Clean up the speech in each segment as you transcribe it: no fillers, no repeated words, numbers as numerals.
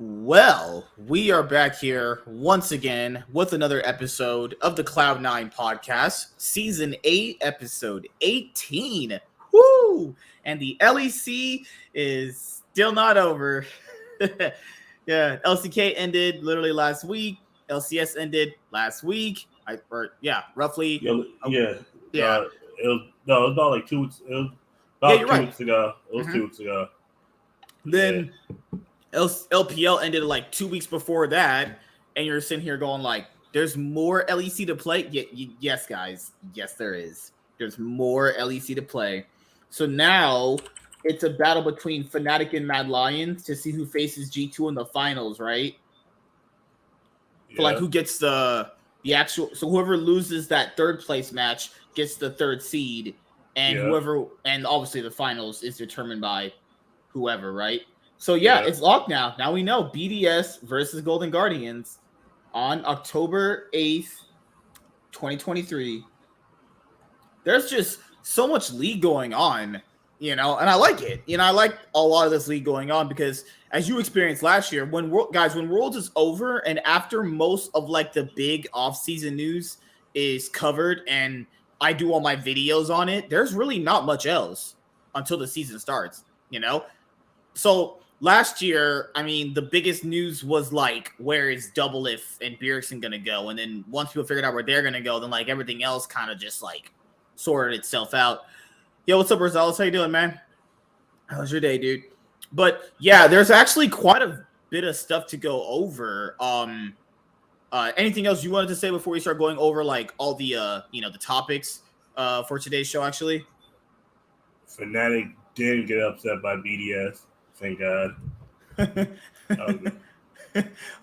Well, we are back here once again with another episode of the Cloud9 podcast, season 8, episode 18. Woo! And the LEC is still not over. Yeah, LCK ended literally last week. LCS ended last week. Roughly. Yeah. Yeah. It was about like 2 weeks. It was Yeah, about you're two right. weeks ago. It was Mhm. 2 weeks ago. Yeah. Then LPL ended like 2 weeks before that, and you're sitting here going like, "There's more LEC to play." Yes, guys. Yes, there is. There's more LEC to play. So now it's a battle between Fnatic and Mad Lions to see who faces G2 in the finals, right? For like Yeah. who gets the actual. So whoever loses that third place match gets the third seed, and Yeah. obviously the finals is determined by whoever, right? So yeah, it's locked now. Now we know BDS versus Golden Guardians on October 8th, 2023. There's just so much league going on, and I like it. I like a lot of this league going on because as you experienced last year, when Worlds is over and after most of like the big off-season news is covered and I do all my videos on it, there's really not much else until the season starts, So last year, I mean, the biggest news was like, where is Doublelift and Bjergsen gonna go? And then once people figured out where they're gonna go, then like everything else kind of just like sorted itself out. Yo, what's up, Rosales? How you doing, man? How's your day, dude? But yeah, there's actually quite a bit of stuff to go over. Anything else you wanted to say before we start going over like all the the topics for today's show? Actually, Fnatic didn't get upset by BDS. Thank God.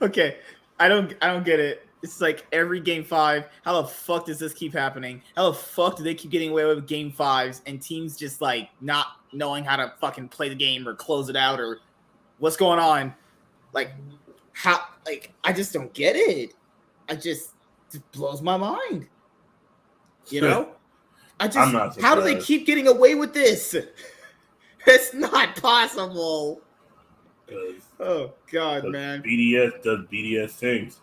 Okay, I don't get it. It's like every game 5. How the fuck does this keep happening? How the fuck do they keep getting away with game 5s and teams just like not knowing how to fucking play the game or close it out or what's going on? Like how? Like I just don't get it. It blows my mind. How do they keep getting away with this? It's not possible. Oh God, man. BDS does BDS things.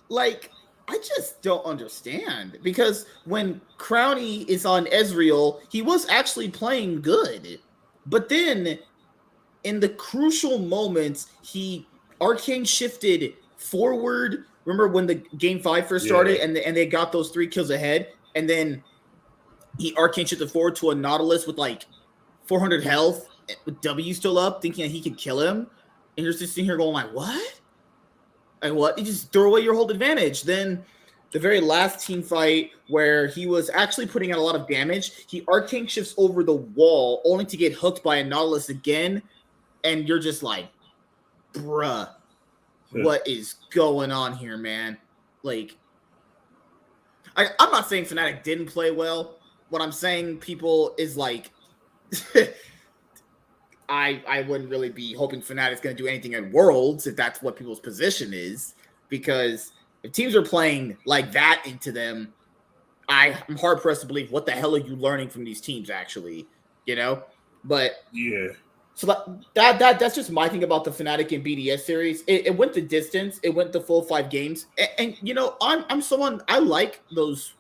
Like, I just don't understand. Because when Crownie is on Ezreal, he was actually playing good. But then, in the crucial moments, he arcane shifted forward. Remember when the game 5 first started and they got those 3 kills ahead? And then he arcane shifted forward to a Nautilus with like 400 health with W still up, thinking that he could kill him. And you're just sitting here going like, what? Like what? You just throw away your whole advantage. Then the very last team fight where he was actually putting out a lot of damage, he arcane shifts over the wall only to get hooked by a Nautilus again. And you're just like, bruh, what is going on here, man? Like, I'm not saying Fnatic didn't play well. What I'm saying, people, is like, I wouldn't really be hoping Fnatic's going to do anything at Worlds if that's what people's position is, because if teams are playing like that into them, I'm hard pressed to believe what the hell are you learning from these teams actually, But yeah, so that's just my thing about the Fnatic and BDS series. It went the distance. It went the full 5 games, and I'm someone I like those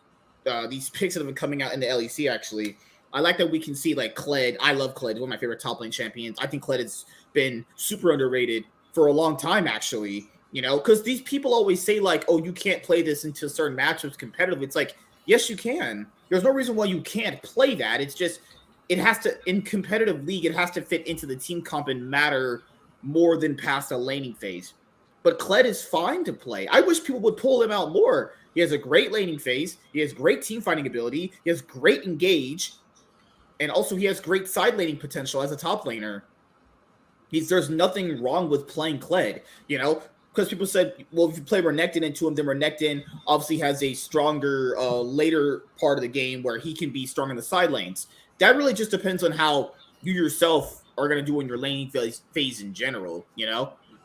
these picks that have been coming out in the LEC actually. I like that we can see like Kled. I love Kled. One of my favorite top lane champions. I think Kled has been super underrated for a long time, actually. Because these people always say like, oh, you can't play this into certain matchups competitively. It's like, yes, you can. There's no reason why you can't play that. It's just, it has to, in competitive league, it has to fit into the team comp and matter more than past a laning phase. But Kled is fine to play. I wish people would pull him out more. He has a great laning phase. He has great team fighting ability. He has great engage. And also, he has great side laning potential as a top laner. There's nothing wrong with playing Kled, because people said, well, if you play Renekton into him, then Renekton obviously has a stronger later part of the game where he can be strong in the side lanes. That really just depends on how you yourself are going to do in your laning phase in general,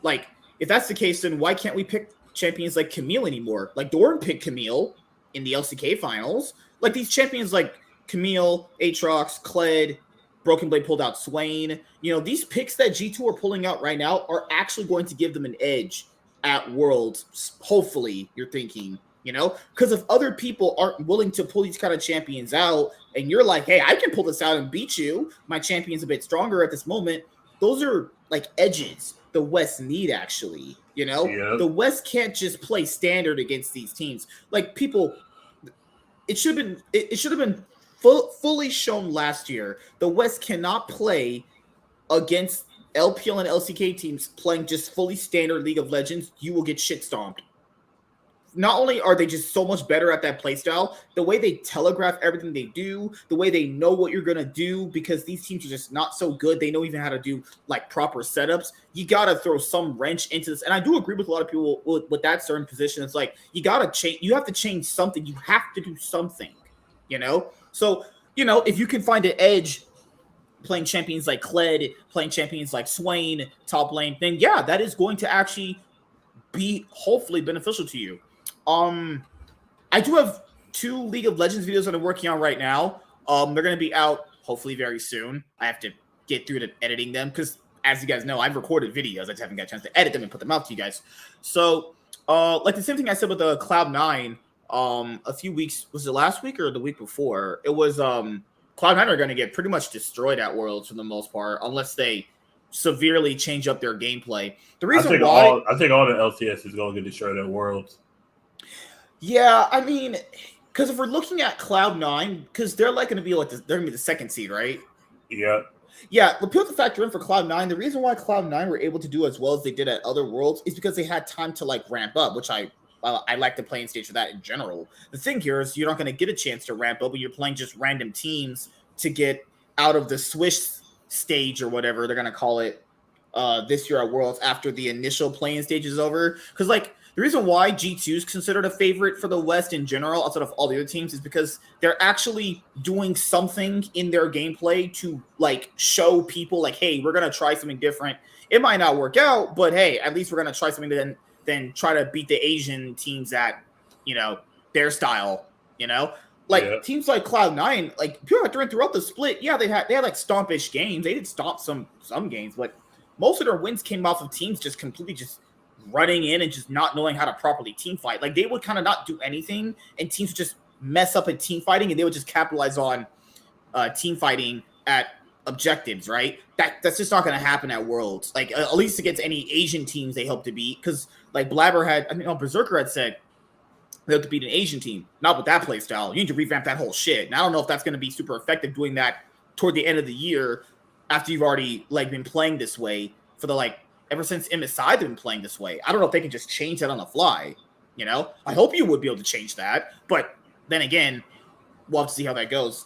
Like, if that's the case, then why can't we pick champions like Camille anymore? Like, Doran picked Camille in the LCK finals. Like, these champions like Camille, Aatrox, Kled, Broken Blade pulled out Swain. These picks that G2 are pulling out right now are actually going to give them an edge at Worlds. Hopefully, you're thinking, because if other people aren't willing to pull these kind of champions out, and you're like, hey, I can pull this out and beat you. My champion's a bit stronger at this moment. Those are like edges the West need, actually. Yep. The West can't just play standard against these teams. Like people, it should have been fully shown last year. The West cannot play against LPL and LCK teams playing just fully standard League of Legends. You will get shit stomped. Not only are they just so much better at that playstyle, the way they telegraph everything they do, the way they know what you're going to do, because these teams are just not so good. They know even how to do like proper setups. You got to throw some wrench into this. And I do agree with a lot of people with that certain position. It's like, you got to change. You have to change something. You have to do something, So, if you can find an edge playing champions like Kled, playing champions like Swain, top lane, then yeah, that is going to actually be hopefully beneficial to you. I do have 2 League of Legends videos that I'm working on right now. They're going to be out hopefully very soon. I have to get through to editing them because, as you guys know, I've recorded videos. I just haven't got a chance to edit them and put them out to you guys. So, like the same thing I said with the Cloud9, a few weeks, was it last week or the week before? It was Cloud9 are going to get pretty much destroyed at Worlds for the most part, unless they severely change up their gameplay. The reason I think all the LCS is going to get destroyed at Worlds. Yeah, I mean, because if we're looking at Cloud9, because they're like going to be like they're going to be the 2nd seed, right? Yeah. Yeah, but people have to factor in for Cloud9. The reason why Cloud9 were able to do as well as they did at other Worlds is because they had time to like ramp up, which I like the playing stage for that in general. The thing here is you're not going to get a chance to ramp up when you're playing just random teams to get out of the Swish stage or whatever they're going to call it this year at Worlds after the initial playing stage is over. Because like, the reason why G2 is considered a favorite for the West in general, outside of all the other teams, is because they're actually doing something in their gameplay to like show people like, hey, we're going to try something different. It might not work out, but hey, at least we're going to try something to then try to beat the Asian teams at, their style, Like teams like Cloud9, like people throughout the split, yeah, they had like stompish games. They did stomp some games, but most of their wins came off of teams just completely just running in and just not knowing how to properly team fight. Like they would kind of not do anything and teams would just mess up at team fighting and they would just capitalize on team fighting at objectives, right? That's just not going to happen at Worlds. Like at least against any Asian teams they hope to beat, because like Berserker had said they hope to beat an Asian team. Not with that play style. You need to revamp that whole shit. And I don't know if that's going to be super effective doing that toward the end of the year after you've already like been playing this way for the like ever since MSI they've been playing this way. I don't know if they can just change that on the fly. I hope you would be able to change that, but then again, we'll have to see how that goes.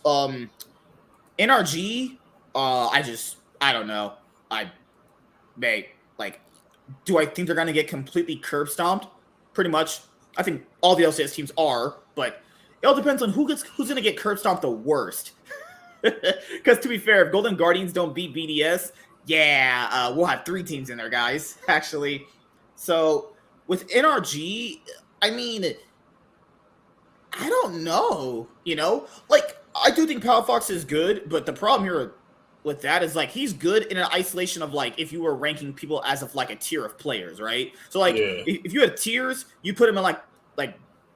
NRG, I don't know. Do I think they're going to get completely curb stomped? Pretty much. I think all the LCS teams are, but it all depends on who's going to get curb stomped the worst. Because to be fair, if Golden Guardians don't beat BDS, we'll have 3 teams in there, guys, actually. So with NRG, I mean, I don't know, like I do think Palafox is good, but the problem here with that is like he's good in an isolation of like if you were ranking people as of like a tier of players, right? So like if you had tiers, you put him in like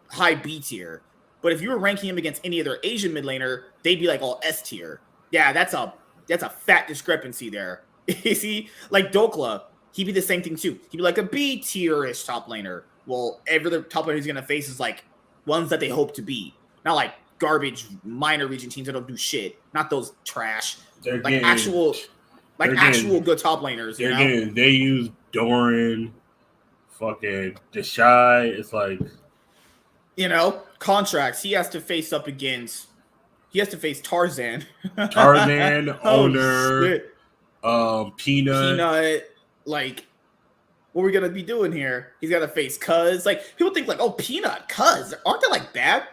high B tier. But if you were ranking him against any other Asian mid laner, they'd be like all S tier. Yeah, that's a fat discrepancy there. You see, like Dokla, he'd be the same thing too. He'd be like a B tier-ish top laner. Well, every other top laner he's gonna face is like ones that they hope to beat, not like garbage minor region teams that don't do shit. Not those trash. Actual good top laners. They use Doran, fucking Deshai. It's like contracts. He has to face Tarzan. Owner, Peanut. Like, what are we gonna be doing here? He's got to face Cuz. Like, people think like, oh, Peanut, Cuz, aren't they like bad?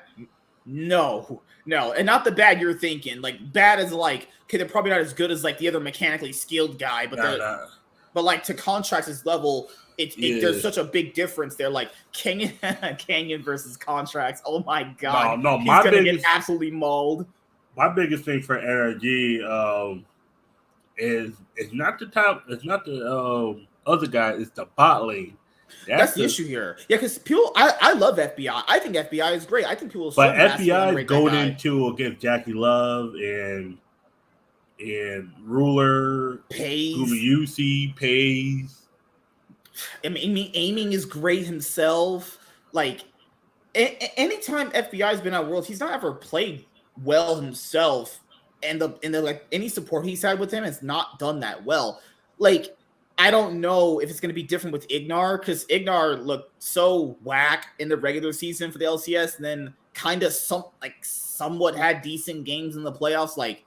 No, and not the bad you're thinking. Like, bad is like, okay, they're probably not as good as like the other mechanically skilled guy, but but like to Contracts' level, there's such a big difference there. Like Canyon versus Contracts. Oh my god, no, he's gonna get absolutely mauled. My biggest thing for NRG, is not the top. It's not the other guy. It's the bot lane. That's the issue here. Yeah, because people, I love FBI. I think FBI is great. I think people But so massively FBI is underrate that going guy. into against Jackie Love and Ruler, Pays. Gumayusi, Pays. I mean, aiming is great himself. Like, anytime FBI's been at Worlds, he's not ever played well himself. And the like any support he's had with him has not done that well. Like, I don't know if it's going to be different with Ignar, because Ignar looked so whack in the regular season for the LCS, and then kind of somewhat had decent games in the playoffs. Like,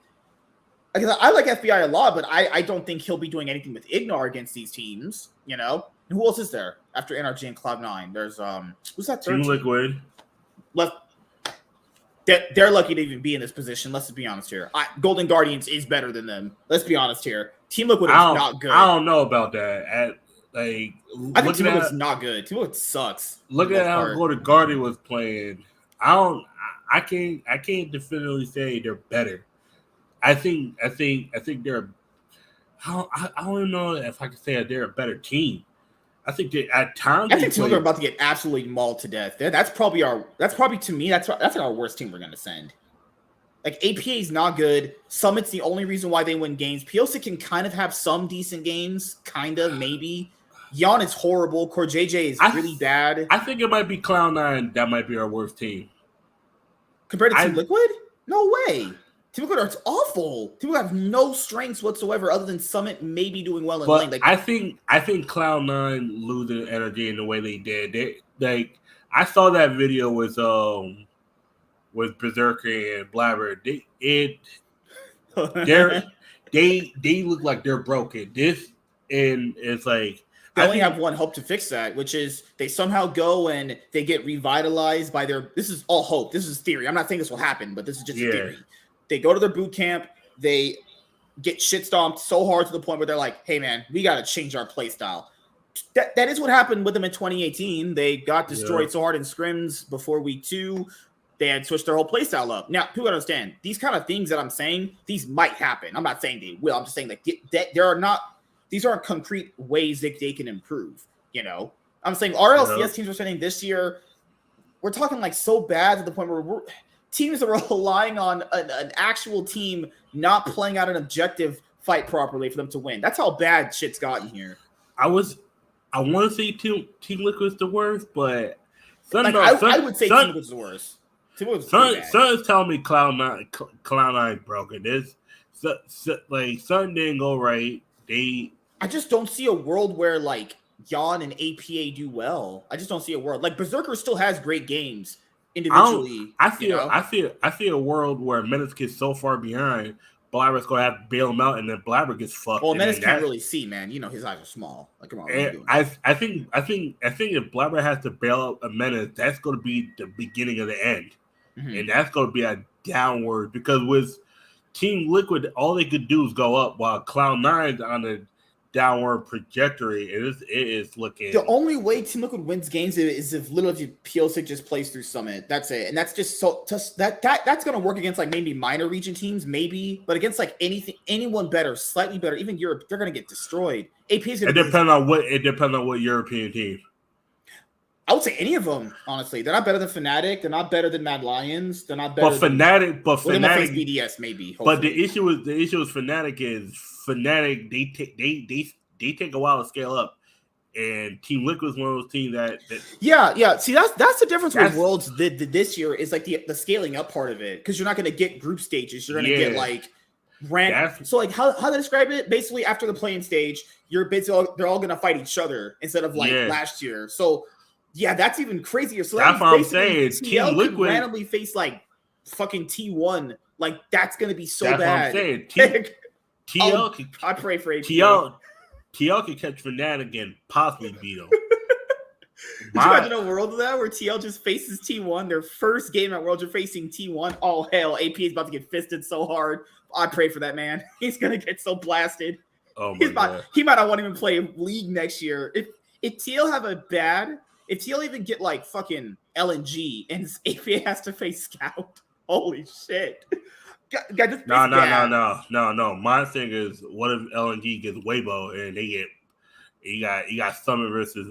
I like FBI a lot, but I don't think he'll be doing anything with Ignar against these teams. You know, and who else is there after NRG and Cloud9? There's who's that third Team Liquid. Left. They're lucky to even be in this position. Let's be honest here. Golden Guardians is better than them. Let's be honest here. Team Liquid is not good. I don't know about that. I think Team Liquid's not good. Team Liquid sucks. Look at how Golden Guardian was playing. I can't definitively say they're better. I think they're. I don't know if I can say that they're a better team. I think they at times. I think Team Liquid are about to get absolutely mauled to death. That's probably to me. That's our worst team we're gonna send. Like, APA is not good. Summit's the only reason why they win games. POC can kind of have some decent games, kind of maybe. Yon is horrible. Core JJ is really bad. I think it might be Cloud9 that might be our worst team compared to Team Liquid. No way. Team Liquid are awful. Team Liquid have no strengths whatsoever, other than Summit maybe doing well in lane. Like, I think Cloud9 losing energy in the way they did. I saw that video with Berserker and Blabber. They look like they're broken. And it's like they only have one hope to fix that, which is they somehow go and they get revitalized by their. This is all hope. This is theory. I'm not saying this will happen, but this is just a theory. They go to their boot camp. They get shit stomped so hard to the point where they're like, "Hey, man, we got to change our play style." That is what happened with them in 2018. They got destroyed so hard in scrims before week 2. They had switched their whole play style up. Now, people understand these kind of things that I'm saying. These might happen. I'm not saying they will. I'm just saying that there are not. These aren't concrete ways that they can improve. You know, I'm saying our LCS teams are saying this year. We're talking like so bad to the point where teams are relying on an actual team not playing out an objective fight properly for them to win. That's how bad shit's gotten here. I want to say Team Liquid's the worst, but I would say Team Liquid's the worst. Sun's telling me Cloud9 broken. This something didn't go right. I just don't see a world where like Yon and APA do well. I just don't see a world. Like, Berserker still has great games individually. I see a world where Menace gets so far behind, Blabber's gonna have to bail him out, and then Blabber gets fucked. Well, Menace can't really see, man. You know his eyes are small. Like, come on. I think if Blabber has to bail out a Menace, that's gonna be the beginning of the end, and that's gonna be a downward, because with Team Liquid, all they could do is go up, while Cloud9's on a downward trajectory. It is looking. The only way Team Liquid wins games is if literally POC just plays through Summit. That's it, and that's just that's gonna work against like maybe minor region teams, maybe, but against like anyone better, slightly better, even Europe, they're gonna get destroyed. AP is gonna. It depends on what European team. I would say any of them, honestly. They're not better than Fnatic. They're not better than Mad Lions. They're not better. But Fnatic, BDS maybe. Hopefully. But the issue with Fnatic is Fnatic. They take a while to scale up, and Team Liquid is one of those teams that yeah. See, that's the difference with Worlds this year is like the scaling up part of it, because you're not going to get group stages. You're going to get like random. So like how to describe it? Basically, after the playing stage, they're all going to fight each other instead of like last year. So. Yeah, that's even crazier. So that's what I'm saying. Team Liquid randomly face like fucking T1. Like, that's gonna be so bad. That's what I'm saying. TL, I pray for APA. TL can catch Fnatic and possibly beat him. Could you imagine a world of that where TL just faces T1? Their first game at Worlds, you're facing T1. Oh hell, AP is about to get fisted so hard. I pray for that man. He's gonna get so blasted. Oh my God. He might not want to even play League next year. If TL have a bad. If TL even get like fucking LNG and APA has to face Scout, holy shit. No. My thing is, what if LNG gets Weibo and they get you got Summon versus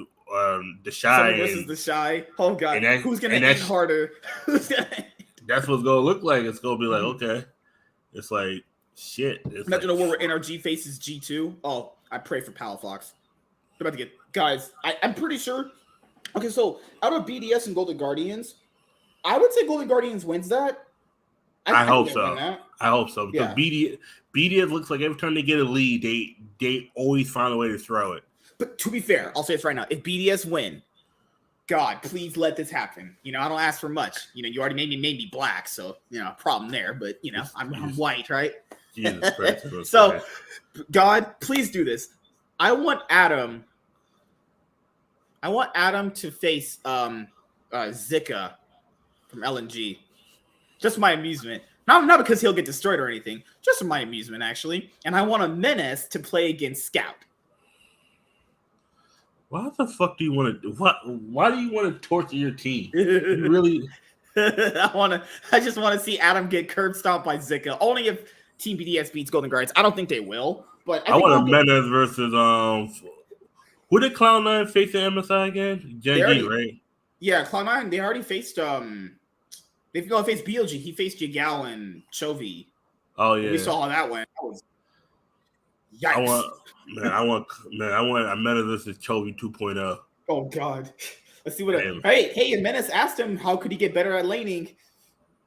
the Shy. Summon versus the Shy. Oh god, who's gonna end harder? That's what's gonna look like. It's gonna be like, okay, it's like shit. It's imagine a world where NRG faces G2. Oh, I pray for Palafox. They're about to get guys. I'm pretty sure. Okay, so out of BDS and Golden Guardians, I would say Golden Guardians wins that. I hope so. I hope so because BDS looks like every time they get a lead, they always find a way to throw it. But to be fair, I'll say this right now: if BDS win, God, please let this happen. You know, I don't ask for much. You know, you already made me black, so you know, problem there. But you know, I'm white, right? Jesus Christ. So, God, please do this. I want Adam to face Zika from LNG. Just for my amusement. Not because he'll get destroyed or anything. Just for my amusement, actually. And I want a Menace to play against Scout. Why the fuck do you want to? Why do you want to torture your team? You really? I just want to see Adam get curb stomped by Zika. Only if Team BDS beats Golden Guardians. I don't think they will. But I want a Menace versus who did Cloud9 face the MSI again? Gen G, right? Yeah, Cloud9. They already faced They've gone faced BLG. He faced Jigao and Chovy. Oh yeah, we saw how that went. That was yikes. I want a Menace versus Chovy 2.0. Oh god, let's see what. Hey, and Menace asked him how could he get better at laning.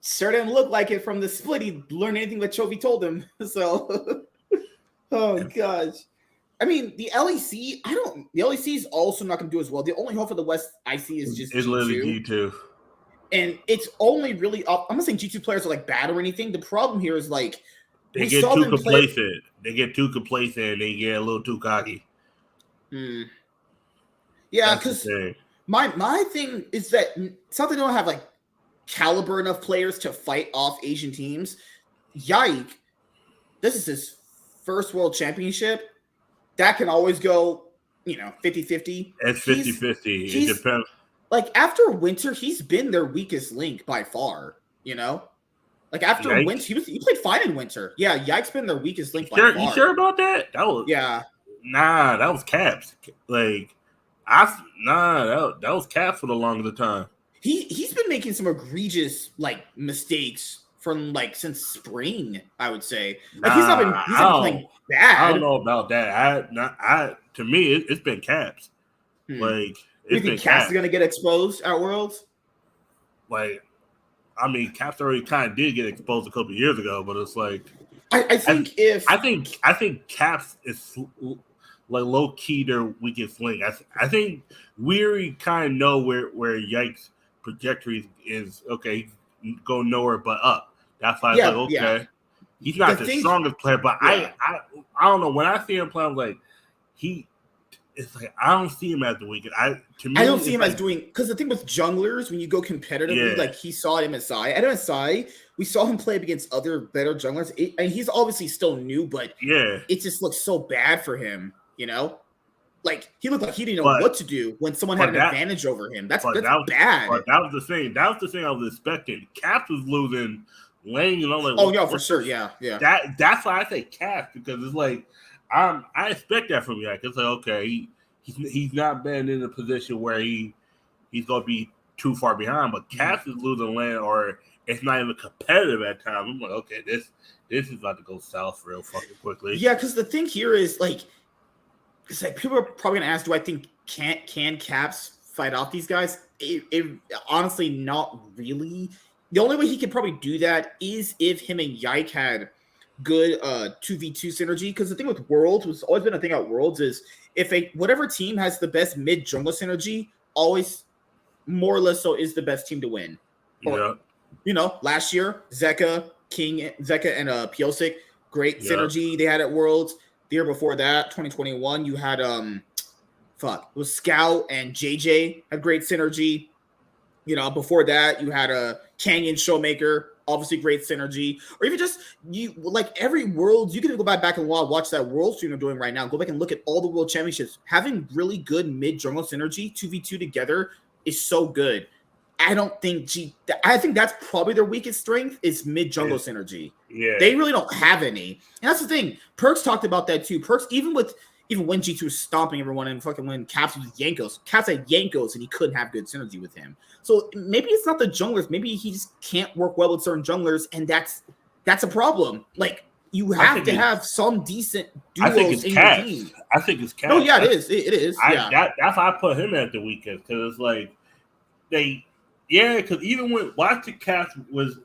Sure didn't look like it from the split. He learned anything that Chovy told him. So, oh gosh. I mean, the LEC. The LEC is also not going to do as well. The only hope for the West I see is just it's literally G2. And it's only really up. I'm not saying G2 players are like bad or anything. The problem here is like they get too complacent. They get too complacent. They get a little too cocky. Yeah, because my thing is that it's not that they don't have like caliber enough players to fight off Asian teams. Yike, this is his first world championship. That can always go, 50-50. It's 50-50. It depends. Like, after Winter, he's been their weakest link by far, Like, after Yikes. Winter, he played fine in Winter. Yeah, Yike's been their weakest link by far. You sure about that? That was Caps. Like, that was Caps for the longest time. He's been making some egregious, mistakes from, since spring, I would say. Like, he's not been playing bad. I don't know about that. To me, it's been Caps. Like, you think Caps is going to get exposed at Worlds? Like, I mean, Caps already kind of did get exposed a couple of years ago, but it's like I think Caps is like low key their weakest link. I think we already kind of know where Yike's trajectory is. Okay, go nowhere but up. That's why I was like, okay, he's not the strongest player, but I don't know. When I see him play, I'm like, it's like I don't see him as the weakest. I don't see him as doing, because the thing with junglers, when you go competitively, like he saw at MSI. At MSI, we saw him play up against other better junglers. And he's obviously still new, but it just looks so bad for him. Like he looked like he didn't know what to do when someone had an advantage over him. That's bad. But that was the thing. That was the thing I was expecting. Caps was losing lane, and I'm like, oh yeah, for sure, yeah. That's why I say Caps, because it's like I expect that from Yak. It's like, okay, he's not been in a position where he's gonna be too far behind, but Caps is losing lane, or it's not even competitive at times. I'm like, okay, this is about to go south real fucking quickly. Yeah, because the thing here is it's like people are probably gonna ask, do I think can Caps fight off these guys? It honestly, not really. The only way he could probably do that is if him and Yike had good 2v2 synergy, because the thing with Worlds, was always been a thing at Worlds, is if whatever team has the best mid jungle synergy, always more or less so is the best team to win. Last year, Zeka and Piosik, great synergy they had at Worlds. The year before that, 2021, you had it was Scout and JJ had great synergy. Before that, you had a Canyon Showmaker, obviously great synergy. Or even just every World, you can go back and watch that World stream I'm doing right now. Go back and look at all the World Championships. Having really good mid jungle synergy, 2v2 together, is so good. I don't think I think that's probably their weakest strength is mid jungle synergy. Yeah, they really don't have any, and that's the thing. Perks talked about that too. Perks, even when G2 was stomping everyone and fucking when Caps was Yankos, Caps had Yankos and he couldn't have good synergy with him. So maybe it's not the junglers. Maybe he just can't work well with certain junglers, and that's a problem. Like you have to have some decent duos in your team. I think it's Caps. Oh yeah, it is. It is. That's why I put him at the weakest because it's like because even when watching Caps was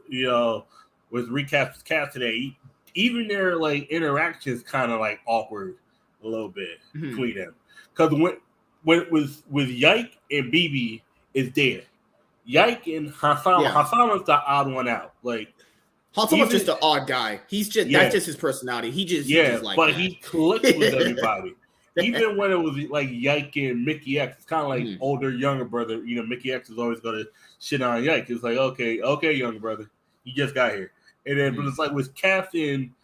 recaps Caps today, even their like interactions kind of like awkward a little bit between them because when it was with Yike and BB is there. Yike and Hassan. Hassan's the odd one out. Like Hassan's just an odd guy. He's just that's just his personality. He just like but that. He clicked with everybody. Even when it was like Yike and Mickey X, it's kind of like older, younger brother. You know, Mickey X is always going to shit on Yike. It's like, okay, younger brother, you just got here. And then, but it's like with Captain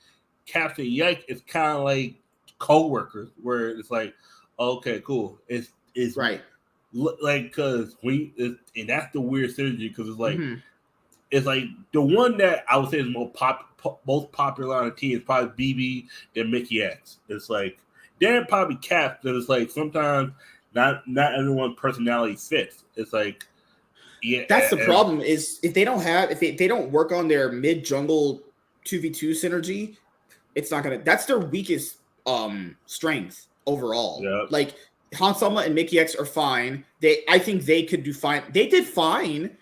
Yike, it's kind of like co-workers, where it's like, okay, cool. It's right. Like because and that's the weird synergy because it's like it's like the one that I would say is most popular on the team is probably BB and Mickey X. It's like. Then probably Caps, but it's like sometimes not everyone's personality fits. It's like that's the problem is if they don't work on their mid jungle 2v2 synergy, it's not gonna. That's their weakest strength overall. Yep. Like Hansama and Mickey X are fine. I think they could do fine. They did fine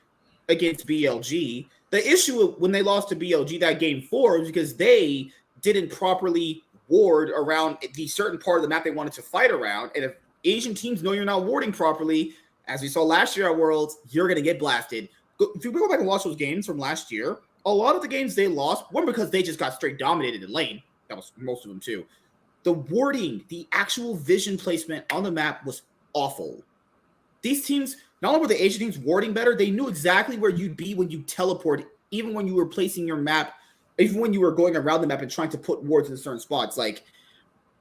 against BLG. The issue when they lost to BLG that game 4 was because they didn't properly ward around the certain part of the map they wanted to fight around. And if Asian teams know you're not warding properly, as we saw last year at Worlds, you're going to get blasted. If you go back and watch those games from last year, a lot of the games they lost weren't because they just got straight dominated in lane. That was most of them too. The warding, the actual vision placement on the map was awful. These teams, not only were the Asian teams warding better, they knew exactly where you'd be when you teleport, even when you were placing your map, even when you were going around the map and trying to put wards in certain spots. Like,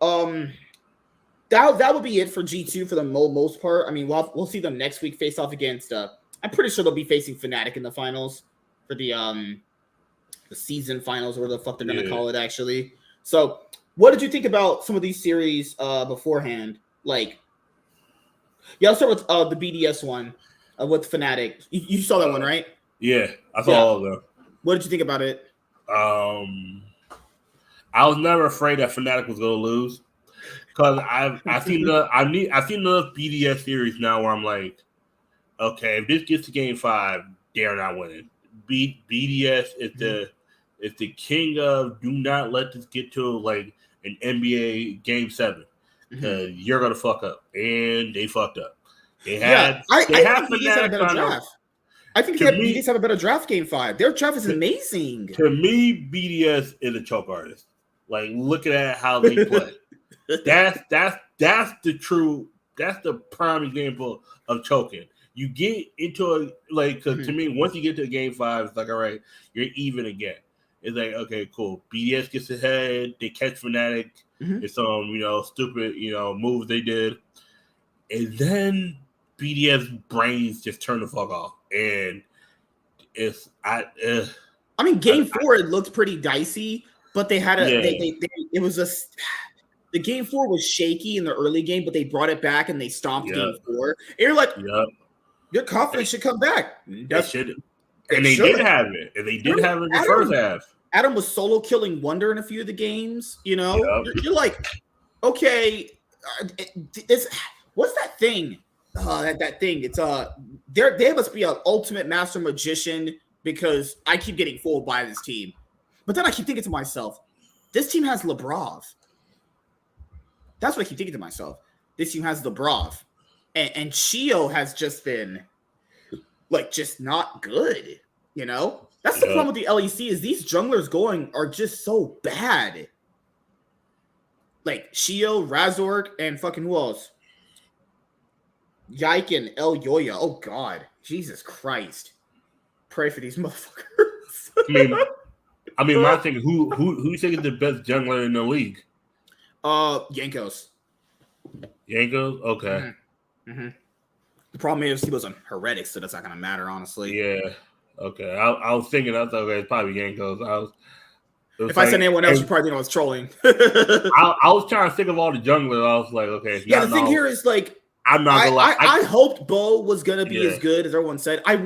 that would be it for G2 for the most part. I mean, we'll see them next week face off against. I'm pretty sure they'll be facing Fnatic in the finals for the season finals, or whatever the fuck they're gonna call it. Actually, so what did you think about some of these series beforehand? Like, I'll start with the BDS one with Fnatic. You saw that one, right? Yeah, I saw all of them. What did you think about it? I was never afraid that Fnatic was going to lose because I've seen enough BDS series now where I'm like, okay, if this gets to game 5, they're not winning. BDS is the king of do not let this get to like an NBA game 7 because you're gonna fuck up, and they fucked up. I think BDS had a better draft. I think BDS have a better draft game 5. Their draft is amazing. To me, BDS is a choke artist. Like, look at how they play. That's the prime example of choking. You get into because to me, once you get to game 5, it's like, all right, you're even again. It's like, okay, cool. BDS gets ahead. They catch Fnatic. It's some stupid moves they did, and then BDS brains just turn the fuck off. And I mean, game 4 it looked pretty dicey, but they had it was the game 4 was shaky in the early game, but they brought it back and they stomped game 4. And you're like, your confidence should come back. They should, and they did have it. And they did have it in the first half. Adam was solo killing Wunder in a few of the games. You're like, okay, what's that thing? That thing. It's they must be an ultimate master magician because I keep getting fooled by this team. But then I keep thinking to myself, this team has Lebrov. That's what I keep thinking to myself. This team has Lebrov. And Chio has just been just not good. That's the problem with the LEC is these junglers are just so bad. Like Chio, Razork, and fucking who else? Yike and El Yoya. Oh God, Jesus Christ! Pray for these motherfuckers. I mean, my thing. Who you think is the best jungler in the league? Yankos. Yankos. Okay. The problem is he was a heretic, so that's not gonna matter, honestly. Yeah. Okay. I was thinking, I thought, okay, it's probably Yankos. If I said anyone else, you probably think I was trolling. I was trying to think of all the junglers. I was like, okay. Yeah, the thing here is like, I'm not gonna lie. I hoped Bo was gonna be as good as everyone said. I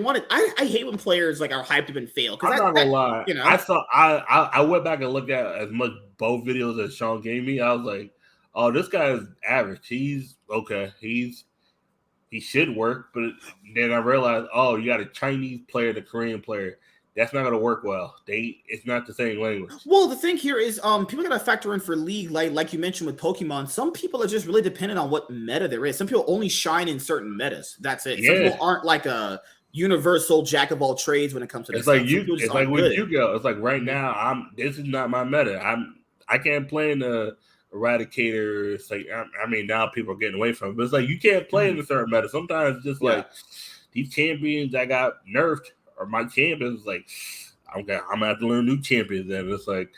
hate when players like are hyped up and fail. I'm not gonna lie. You know, I went back and looked at as much Bo videos as Sean gave me. I was like, oh, this guy is average. He's okay. He should work, but then I realized, oh, you got a Chinese player, the Korean player. That's not gonna work well. It's not the same language. Well, the thing here is, people gotta factor in for League, like you mentioned with Pokemon. Some people are just really dependent on what meta there is. Some people only shine in certain metas. That's it. Yeah. Some people aren't like a universal jack of all trades when it comes to this. It's like it's like with Yu-Gi-Oh. It's like right now, this is not my meta. I can't play in the Eradicator. It's like I mean now people are getting away from it, but it's like you can't play in a certain meta. Sometimes it's just like these champions that got nerfed. Or my champions, like I'm gonna have to learn new champions. And it's like,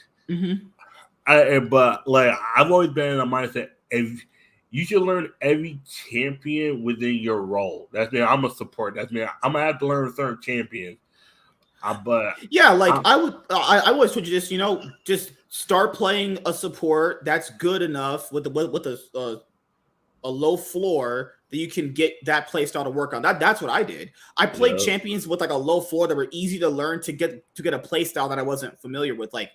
but like I've always been in a mindset if you should learn every champion within your role. That's me. I'm a support. That's me. I'm gonna have to learn certain champions. But yeah, like I always told you this. You know, just start playing a support that's good enough with a low floor that you can get that play style to work on. That's what I did. I played champions with like a low floor that were easy to learn to get a play style that I wasn't familiar with, like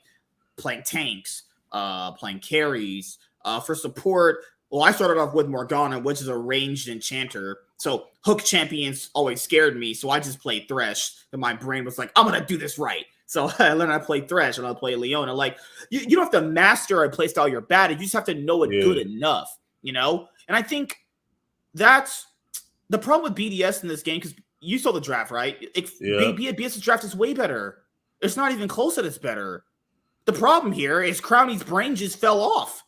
playing tanks, playing carries. For support, well, I started off with Morgana, which is a ranged enchanter. So hook champions always scared me. So I just played Thresh. And my brain was like, I'm gonna do this right. So I learned how to play Thresh and I'll play Leona. Like you don't have to master a play style you're bad at. You just have to know it good enough, you know? And I think that's the problem with BDS in this game, because you saw the draft, right? BDS's draft is way better. It's not even close that it's better. The problem here is Crowny's brain just fell off.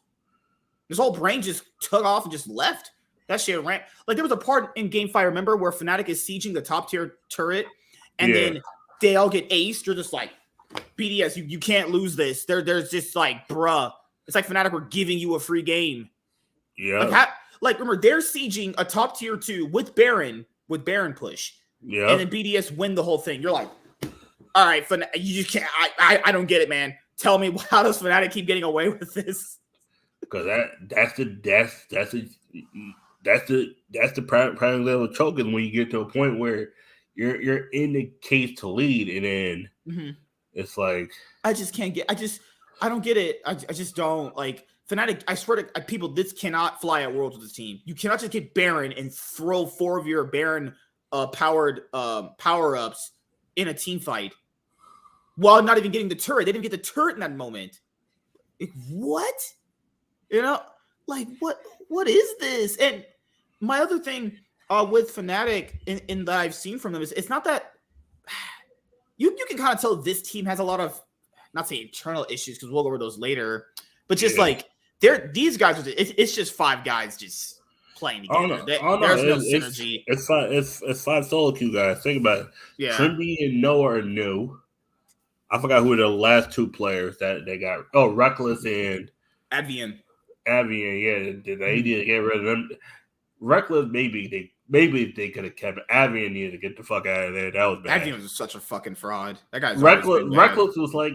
His whole brain just took off and just left. That shit ran. Like there was a part in Game 5, remember, where Fnatic is sieging the top tier turret, and then they all get aced. You're just like, BDS, you can't lose this. There's just like, bruh. It's like Fnatic were giving you a free game. Yeah. Like remember, they're sieging a top tier 2 with Baron push. Yeah. And then BDS win the whole thing. You're like, all right, you just can't. I don't get it, man. Tell me, how does Fnatic keep getting away with this? Because that's the prime level of choking when you get to a point where you're in the case to lead, and then it's like I just can't get. I don't get it. I just don't like. Fnatic, I swear to people, this cannot fly at Worlds with this team. You cannot just get Baron and throw 4 of your Baron powered power-ups in a team fight while not even getting the turret. They didn't get the turret in that moment. Like, what? You know, like what is this? And my other thing with Fnatic in that I've seen from them is it's not that you can kind of tell this team has a lot of, not say internal issues because we'll go over those later, but just like these guys, it's just 5 guys just playing together. There's no synergy. It's 5 solo queue guys. Think about it. Yeah. Trimby and Noah are new. I forgot who the last 2 players that they got. Oh, Reckless and Avian. Yeah. They need to get rid of them. Reckless, maybe they could have kept it. Avian needed to get the fuck out of there. That was bad. Avian was such a fucking fraud. That guy's Reckless was like,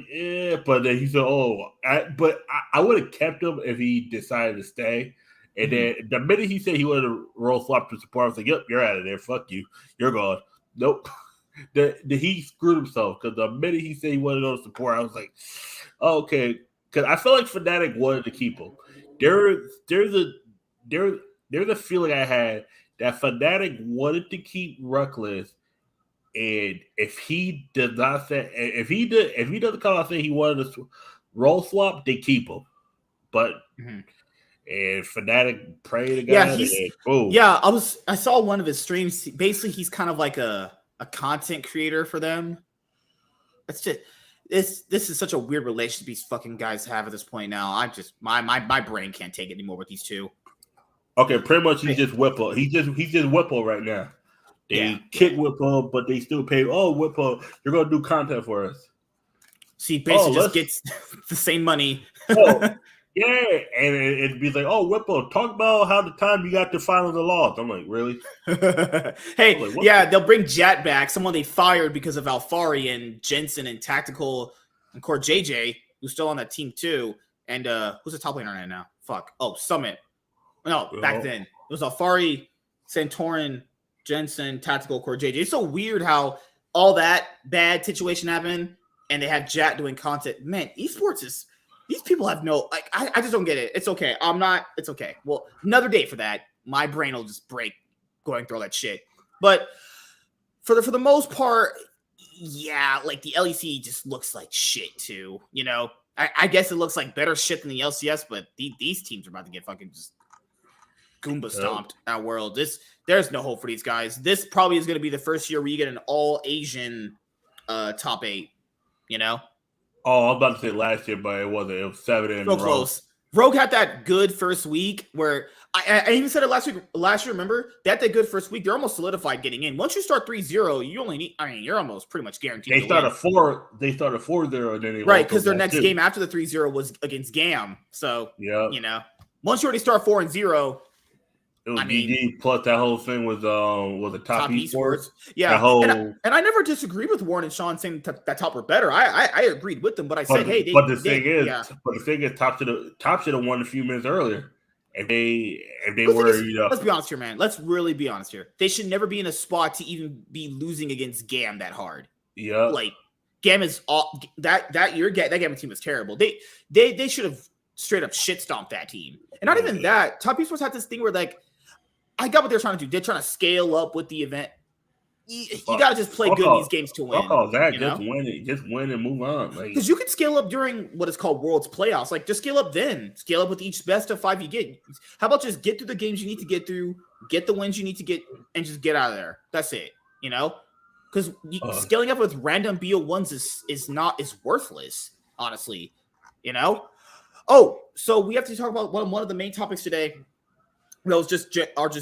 but then he said, I would have kept him if he decided to stay. And then the minute he said he wanted to roll swap to support, I was like, yep, you're out of there. Fuck you. You're gone. Nope. He screwed himself because the minute he said he wanted to go to support, I was like, oh, okay. Because I feel like Fnatic wanted to keep him. There's a feeling I had that Fnatic wanted to keep Reckless, and if he doesn't come out saying he wanted to roll swap, they keep him. But and Fnatic pray to God. I saw one of his streams. Basically, he's kind of like a content creator for them. It's just this is such a weird relationship these fucking guys have at this point now. I just my brain can't take it anymore with these 2. Okay, pretty much he's just Whipple. He's just Whipple right now. They kick Whipple, but they still pay. Oh, Whipple, you're gonna do content for us. See, basically just gets the same money. Yeah, and it'd be like, oh, Whippo, talk about how the time you got to final the loss. I'm like, really? Hey, like, yeah, they'll bring Jet back, someone they fired because of Alfari and Jensen and Tactical and Core JJ, who's still on that team too. And who's the top laner right now? Fuck. Oh, Summit. No, back then. It was Alfari, Santorin, Jensen, Tactical, Core JJ. It's so weird how all that bad situation happened and they have Jet doing content. Man, esports is... These people have no... Like, I just don't get it. It's okay. It's okay. Well, another day for that. My brain will just break going through all that shit. But for the most part, yeah, like the LEC just looks like shit too. You know, I guess it looks like better shit than the LCS, but these teams are about to get fucking just Goomba stomped out world. There's no hope for these guys. This probably is going to be the first year where you get an all Asian top 8. You know. Oh, I was about to say last year, but it wasn't. It was 7 in so close. Rogue had that good first week where I even said it last year. Remember that good first week, they're almost solidified getting in. Once you start 3-0, you only need. I mean, you're almost pretty much guaranteed. They started 4. They started 4-0, and then they right because their next game after the 3-0 was against GAM. So yeah, you know, once you already start 4-0. It was BG plus that whole thing was a top esports. Yeah, and I never disagreed with Warren and Sean saying that top were better. I agreed with them, but I said, hey, the thing is, top should have won a few minutes earlier. If they were, you know, let's be honest here, man. Let's really be honest here. They should never be in a spot to even be losing against GAM that hard. Yeah, like GAM is all that year. That GAM team was terrible. They should have straight up shit stomped that team. And not even that. Top esports had this thing where like. I got what they're trying to do. They're trying to scale up with the event. You got to just play good in these games to win. Just win and move on. Because you can scale up during what is called Worlds playoffs. Like, just scale up then. Scale up with each best of 5 you get. How about just get through the games you need to get through, get the wins you need to get, and just get out of there. That's it. You know? Because scaling up with random BO1s is worthless, honestly. You know? Oh, so we have to talk about one of the main topics today. That was just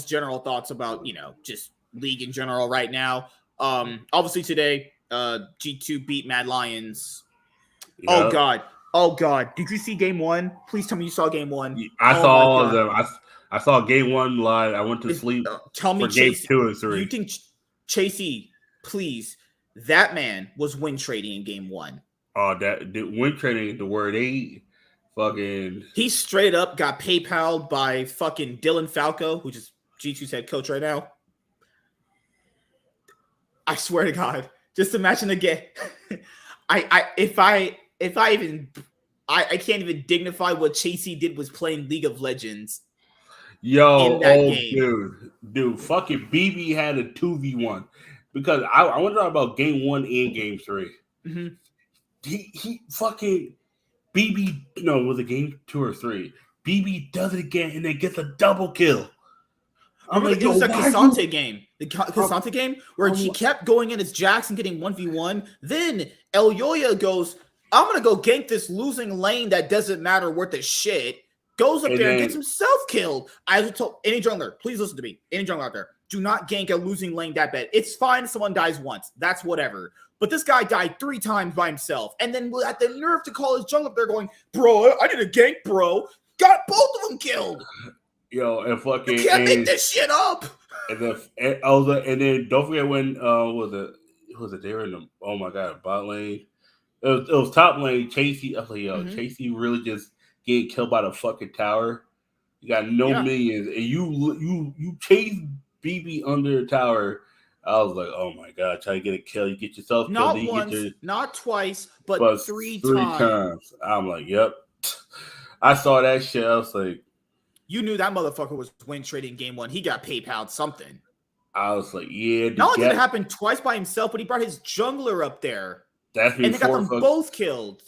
general thoughts about, you know, just league in general right now. Obviously today, G2 beat Mad Lions. Yep. Oh God. Did you see game 1? Please tell me you saw game 1. I saw all of them. I saw game 1 live. I went to sleep. Tell me, game 2 and 3. You think Chasey, please, that man was win trading in game 1. Oh, that win trading, the word 8. Fucking, he straight up got PayPal'd by fucking Dylan Falco, who's just G2's head coach right now. I swear to God, just imagine again. I can't even dignify what Chasey did was playing League of Legends. Dude, fucking BB had a 2v1 because I want to talk about game 1 and game 3. Mm-hmm. He fucking. BB, no, was it game 2 or 3? BB does it again and then gets a double kill. I'm like, it was a Cassante game. The Cassante game where he kept going in as Jackson getting 1v1. Then El Yoya goes, I'm going to go gank this losing lane that doesn't matter worth a shit. Goes up there and gets himself killed. I told any jungler, please listen to me. Any jungler out there, do not gank a losing lane that bad. It's fine if someone dies once. That's whatever. But this guy died 3 times by himself. And then had the nerve to call his jungler up there going, bro, I did a gank, bro. Got both of them killed. And fucking. You can't make this shit up. And then don't forget when, was it there in the, oh my God, bot lane? It was top lane, Chasey. I was like, Chasey really just getting killed by the fucking tower. You got no minions. And you chase BB under the tower. I was like, oh my God, try to get a kill. You get yourself killed. Not once, not twice, but 3 times. I'm like, yep. I saw that shit. I was like, you knew that motherfucker was win trading game 1. He got PayPal'd something. I was like, yeah. Not only did it happen twice by himself, but he brought his jungler up there. That's and they got them both killed.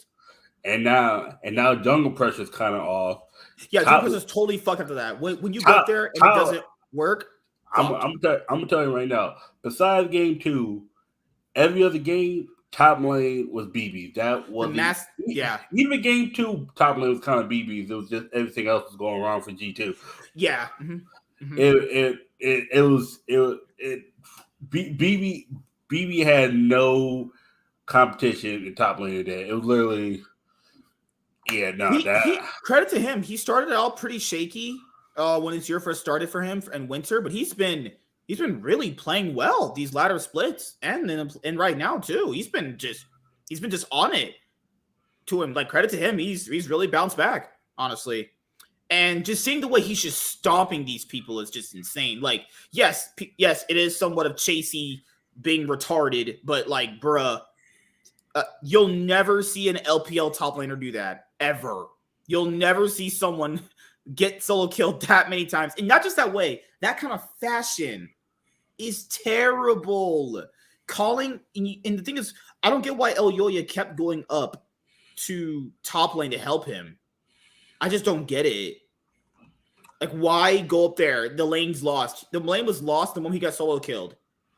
And now jungle pressure is kind of off. Yeah, jungle pressure is totally fucked after that. When you go up there and it doesn't work. I'm gonna tell you right now. Besides game 2, every other game, top lane was BB. That was Even game 2, top lane was kind of BBs. It was just everything else was going wrong for G2. Yeah. BB had no competition in top lane today. It was literally Yeah, no, credit to him. He started out pretty shaky when his year first started for him in winter, but he's been really playing well these latter splits, and right now too. He's been just on it. To him, like, credit to him. He's really bounced back, honestly. And just seeing the way he's just stomping these people is just insane. Like, yes, it is somewhat of Chasey being retarded, but like, bruh, you'll never see an LPL top laner do that ever. You'll never see someone get solo killed that many times, and not just that way. That kind of fashion is terrible. And the thing is, I don't get why El Yoya kept going up to top lane to help him. I just don't get it. Like, why go up there? The lane's lost. The lane was lost the moment he got solo killed,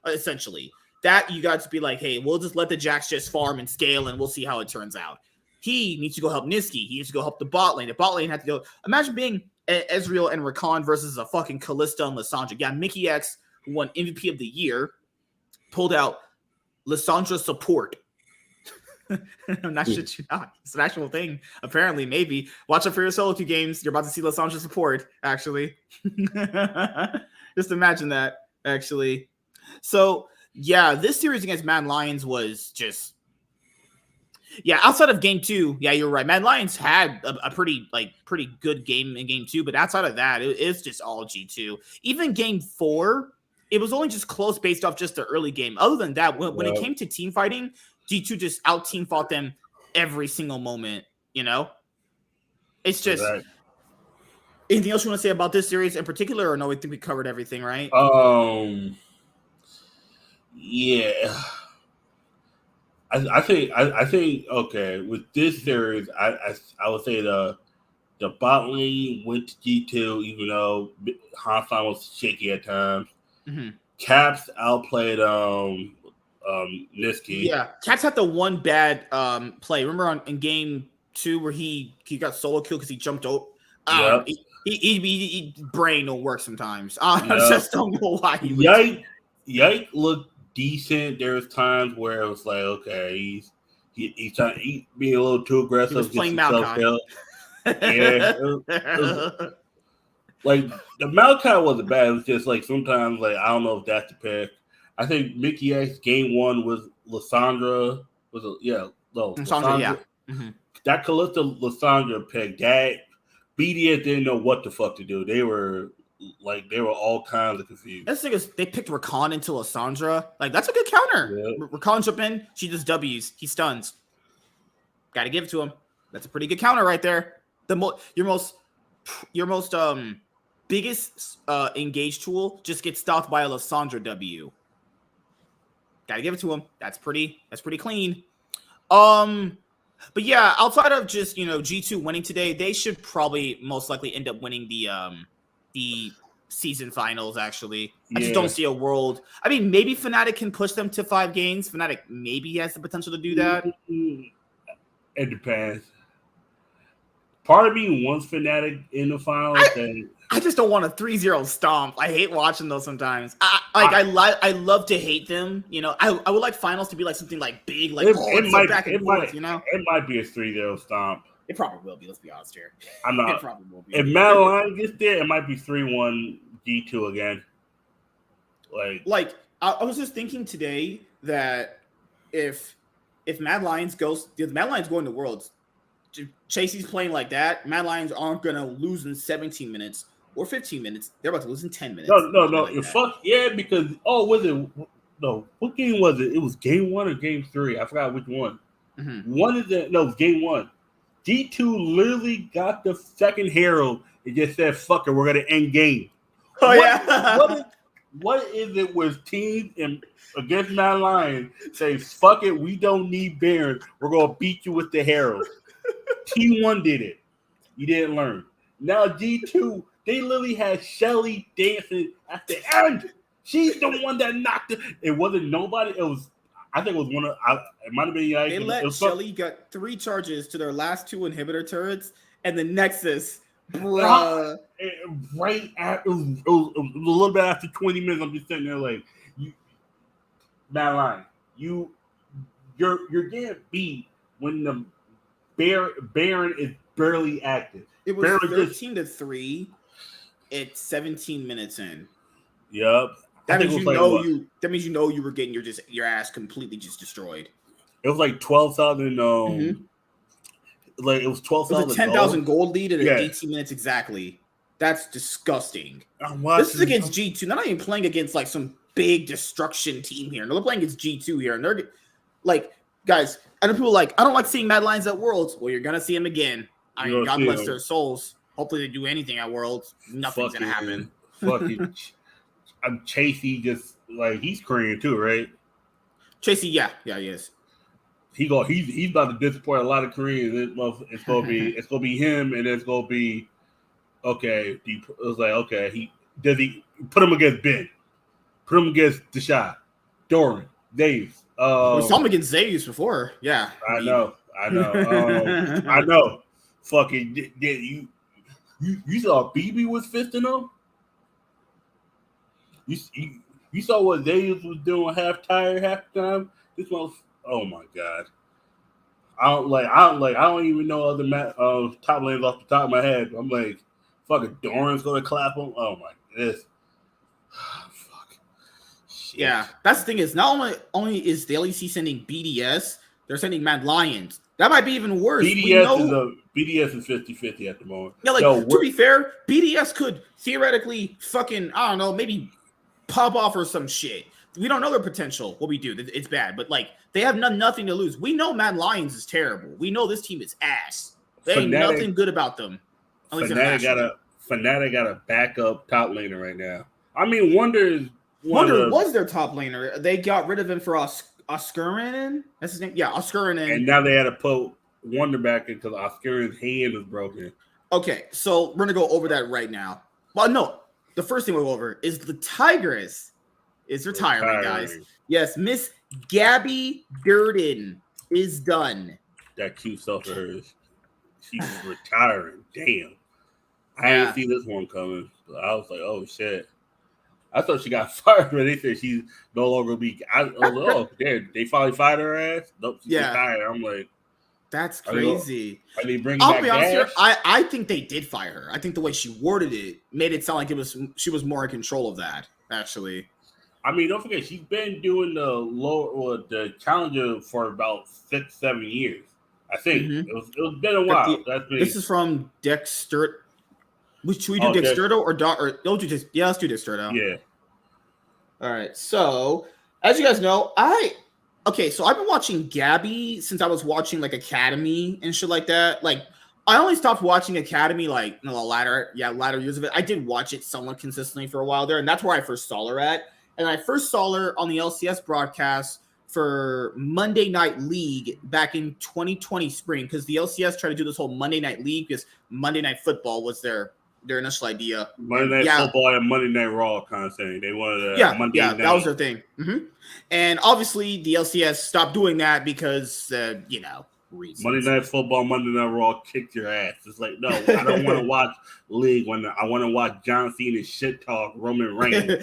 essentially. That you got to be like, hey, we'll just let the Jax just farm and scale, and we'll see how it turns out. He needs to go help Niski. He needs to go help the bot lane. The bot lane had to go. Imagine being Ezreal and Rakan versus a fucking Kalista and Lissandra. Yeah, Mickey X, who won MVP of the year, pulled out Lissandra support. I'm not shit you not. It's an actual thing. Apparently, maybe. Watch out for your solo queue games. You're about to see Lissandra support, actually. Just imagine that, actually. So, yeah, this series against Mad Lions was just... Yeah, outside of game 2, yeah, you're right. Mad Lions had a pretty good game in game 2, but outside of that, it's just all G2. Even game 4, it was only just close based off just the early game. Other than that, when it came to team fighting, G2 just out-team fought them every single moment, you know? It's just... Right. Anything else you want to say about this series in particular, or no, we think we covered everything, right? Yeah. I think okay, with this series, I would say the bot lane went to G2, even though Hansan was shaky at times. Mm-hmm. Caps outplayed Niski. Yeah, Caps had the one bad play. Remember in game 2 where he got solo killed because he jumped out. Yep. He brain don't work sometimes. I just don't know why he would. Yike looked decent. There was times where it was like, okay, he's trying to be a little too aggressive. He was playing Maokai. Yeah. Like, the Maokai wasn't bad. It was just like sometimes, like, I don't know if that's the pick. I think Mickey X game 1 was Lissandra. Lissandra, yeah. Mm-hmm. That Kalista Lissandra pick, that BDS didn't know what the fuck to do. They were all kinds of confused. That's the thing is, they picked Rakan into Lissandra. Like, that's a good counter. Yeah. Rakan jump in, she does W's. He stuns. Got to give it to him. That's a pretty good counter right there. Your most biggest engage tool just gets stopped by a Lissandra W. Got to give it to him. That's pretty clean. But yeah, outside of just, G2 winning today, they should probably most likely end up winning the season finals, actually. I just don't see a world. I mean, maybe Fnatic can push them to 5 games. Fnatic maybe has the potential to do that. It depends. Part of me wants Fnatic in the finals. I just don't want a 3-0 stomp. I hate watching those sometimes. I love to hate them. I would like finals to be like something like big, like it might back and forth. It might be a 3-0 stomp. It probably will be. Let's be honest here. I'm not. It probably will be. If Madeline gets there, it might be 3-1 G2 again. I was just thinking today that if Mad Lions goes, if Mad Lions go into Worlds, Chasey's playing like that, Mad Lions aren't gonna lose in 17 minutes or 15 minutes. They're about to lose in 10 minutes. No. Fuck yeah, because what game was it? It was game 1 or game 3. I forgot which one. Mm-hmm. It was game 1. G2 literally got the second herald and just said, fuck it, we're going to end game. What is it with teams against Mad Lions say, fuck it, we don't need Baron, we're going to beat you with the herald. Team 1 did it. You didn't learn. Now G2, they literally had Shelly dancing at the end. She's the one that knocked it. It wasn't nobody. I think it was it might have been Yike. They let Shelly got 3 charges to their last 2 inhibitor turrets, and the Nexus, bruh. Right at it was a little bit after 20 minutes. I'm just sitting there like, Mad Lion, you're getting beat when Baron is barely active. It was 13-3. It's 17 minutes in. Yep. That means you were getting your ass completely just destroyed. It was like 12,000. Like it was 12,000. It was a 10,000 gold lead at 18 minutes exactly. That's disgusting. This is against G2. They're not even playing against like some big destruction team here. They're playing against G2 here, and they're like, guys. I know people are like, I don't like seeing Mad Lions at Worlds. Well, you're gonna see them again. I mean, God bless their souls. Hopefully, they do anything at Worlds. Nothing's gonna happen. Fucking, I'm Chasey. Just like he's Korean too, right? Chasey, yeah, he is. He's about to disappoint a lot of Koreans. It's gonna be him, and it's gonna be okay. It was like okay. He put him against Ben, put him against Deshaun, Doran, Daves. We saw him against Zeus before. Yeah, I know. I know. Fucking you saw BB was fisting him. You saw what Zeus was doing half time. This was oh my god. I don't even know other top lanes off the top of my head. I'm like, fucking Doran's gonna clap him. Oh my goodness. Fuck. Shit. Yeah, that's the thing is not only is the LEC sending BDS, they're sending Mad Lions. That might be even worse. BDS is 50-50 at the moment. Yeah, to be fair, BDS could theoretically fucking, I don't know, maybe pop off or some shit. We don't know their potential. What we do, it's bad. But like, they have nothing to lose. We know Mad Lions is terrible. We know this team is ass. There ain't nothing good about them. Fnatic got a backup top laner right now. I mean, Wunder was their top laner. They got rid of him for Oscurin. That's his name. Yeah, Oscurin. And now they had to put Wunder back in because Oscurin's hand is broken. Okay, so we're gonna go over that right now. Well, no, the first thing we'll go over is LeTigress is retiring, guys. Yes, Miss Gabby Durden is done. That cute stuff of hers. She's retiring. Damn. I didn't see this one coming. I was like, oh shit. I thought she got fired, but they said she's no longer be. They finally fired her ass. Nope, she's retired. I'm like, that's crazy. Are they bringing I'll back be honest Dash? here. I think they did fire her. I think the way she worded it made it sound like she was more in control of that. Actually, I mean, don't forget she's been doing the challenger for about 6-7 years. I think it was been a while. This is from Dexter. Should we do Dexterdo or don't you just let's do Dexterdo. Yeah. All right. So as you guys know, so I've been watching Gabby since I was watching like Academy and shit like that. Like I only stopped watching Academy like in the latter years of it. I did watch it somewhat consistently for a while there, and that's where I first saw her at. And I first saw her on the LCS broadcast for Monday Night League back in 2020 spring, because the LCS tried to do this whole Monday Night League because Monday Night Football was their initial idea. Monday Night Football and Monday Night Raw kind of thing. They wanted Monday Night. That was their thing. Mm-hmm. And obviously the LCS stopped doing that because, reasons. Monday Night Football, Monday Night Raw kicked your ass. It's like, no, I don't want to watch League when I want to watch John Cena shit talk Roman Reigns.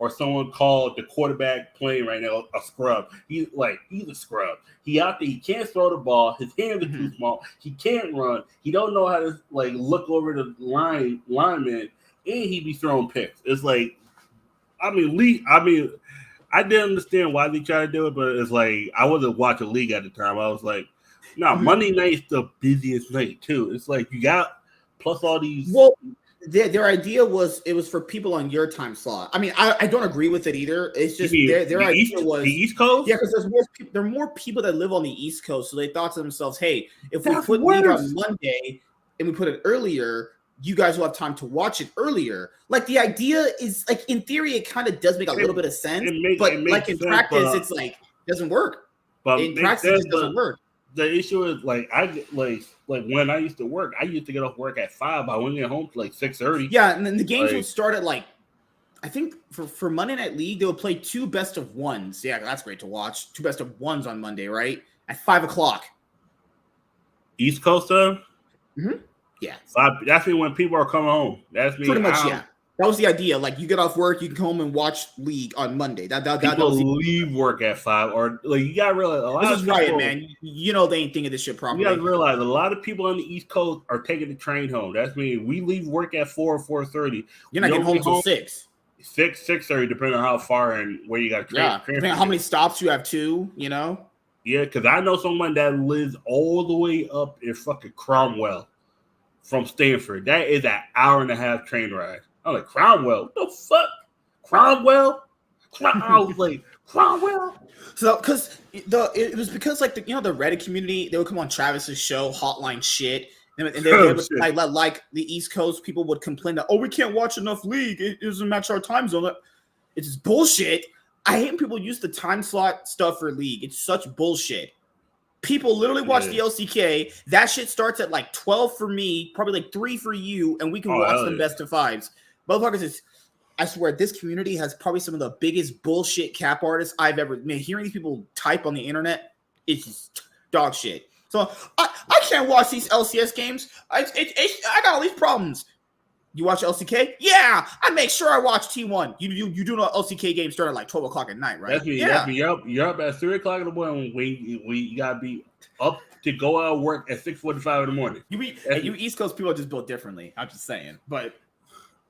Or someone called the quarterback playing right now a scrub. He's a scrub. He out there, he can't throw the ball. His hands are too small. He can't run. He don't know how to look over the lineman, and he be throwing picks. It's like, I didn't understand why they try to do it, but it's like I wasn't watching League at the time. I was like, Monday night's the busiest night too. It's like you got plus all these. Well, their idea was it was for people on your time slot. I mean, I don't agree with it either. It's just their idea was the East Coast. Yeah, because there are more people that live on the East Coast, so they thought to themselves, "Hey, if we put League on Monday and we put it earlier, you guys will have time to watch it earlier." Like the idea is like in theory, it kind of does make a little bit of sense, but like in practice, it's like doesn't work. But in practice, it doesn't work. The issue is when I used to work, I used to get off work at 5. I wouldn't get home till 6:30. Yeah, and then the games would start at I think for Monday Night League, they would play 2 best of ones. Yeah, that's great to watch. 2 best of ones on Monday, right? At 5:00. East Coast time? Mm-hmm. Yeah. 5, that's when people are coming home. That's me. Pretty much, yeah. That was the idea. Like, you get off work, you can come home and watch League on Monday. That People was the leave work at 5, or like you gotta realize a lot This of is people, Riot, man. You know they ain't thinking this shit you properly. gotta realize a lot of people on the East Coast are taking the train home. That's mean we leave work at 4 or 4:30. You're not getting home till 6. 6:30, depending on how far and where you got train. Yeah, depending on how many stops you have too, you know. Yeah, because I know someone that lives all the way up in fucking Cromwell from Stanford. That is an hour and a half train ride. I'm like, Cromwell? What the fuck? Cromwell? I was like, Cromwell? So, because it was because like the Reddit community, they would come on Travis's show, Hotline Shit, and they would like the East Coast people would complain that, oh, we can't watch enough League, it doesn't match our time zone. It's just bullshit. I hate when people use the time slot stuff for League. It's such bullshit. People literally watch the LCK. That shit starts at like 12 for me, probably like 3 for you, and we can watch them best of 5s. Motherfuckers, I swear, this community has probably some of the biggest bullshit cap artists I've ever made. Hearing these people type on the internet, it's just dog shit. So I can't watch these LCS games. I got all these problems. You watch LCK? Yeah, I make sure I watch T1. You do know LCK games start at like 12 o'clock at night, right? That's me. You're up at 3 o'clock in the morning when you gotta be up to go out of work at 6:45 in the morning. You East Coast people are just built differently. I'm just saying, but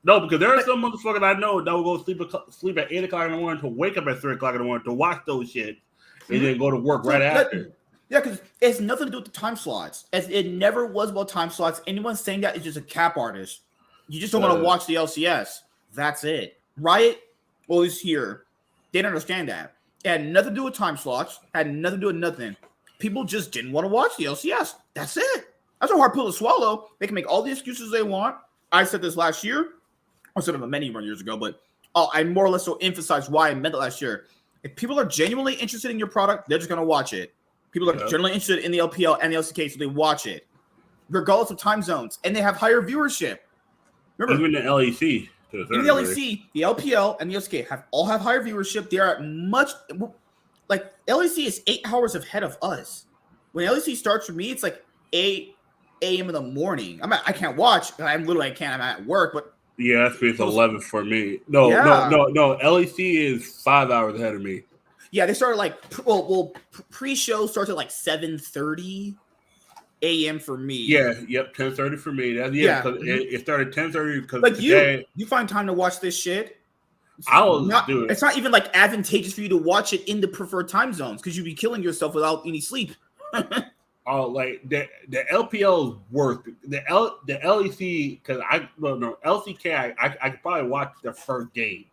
no, because there are some motherfuckers I know that will go sleep at 8 o'clock in the morning to wake up at 3 o'clock in the morning to watch those shit and then go to work right after. Yeah, because it has nothing to do with the time slots. As it never was about time slots. Anyone saying that is just a cap artist. You just don't want to watch the LCS. That's it. Riot, well, is here. They didn't understand that. It had nothing to do with time slots. Had nothing to do with nothing. People just didn't want to watch the LCS. That's it. That's a hard pill to swallow. They can make all the excuses they want. I said this last year. I said it many years ago, but I more or less so emphasized why I meant it last year. If people are genuinely interested in your product, they're just going to watch it. People are generally interested in the LPL and the LCK, so they watch it, regardless of time zones, and they have higher viewership. Remember, even the LEC, in the LEC, the LPL and the LCK all have higher viewership. They are much like LEC is 8 hours ahead of us. When LEC starts for me, it's like 8 a.m. in the morning. I can't watch. I'm at work, but yeah, it's 11 for me. No. LEC is 5 hours ahead of me. Yeah, they started like pre-show starts at like 7:30 a.m. for me. Yeah, 10:30 for me. Because it started 10:30 because like you find time to watch this shit. It's not even like advantageous for you to watch it in the preferred time zones because you'd be killing yourself without any sleep. Like the LPL is worth the LEC because LCK I could probably watch the first game.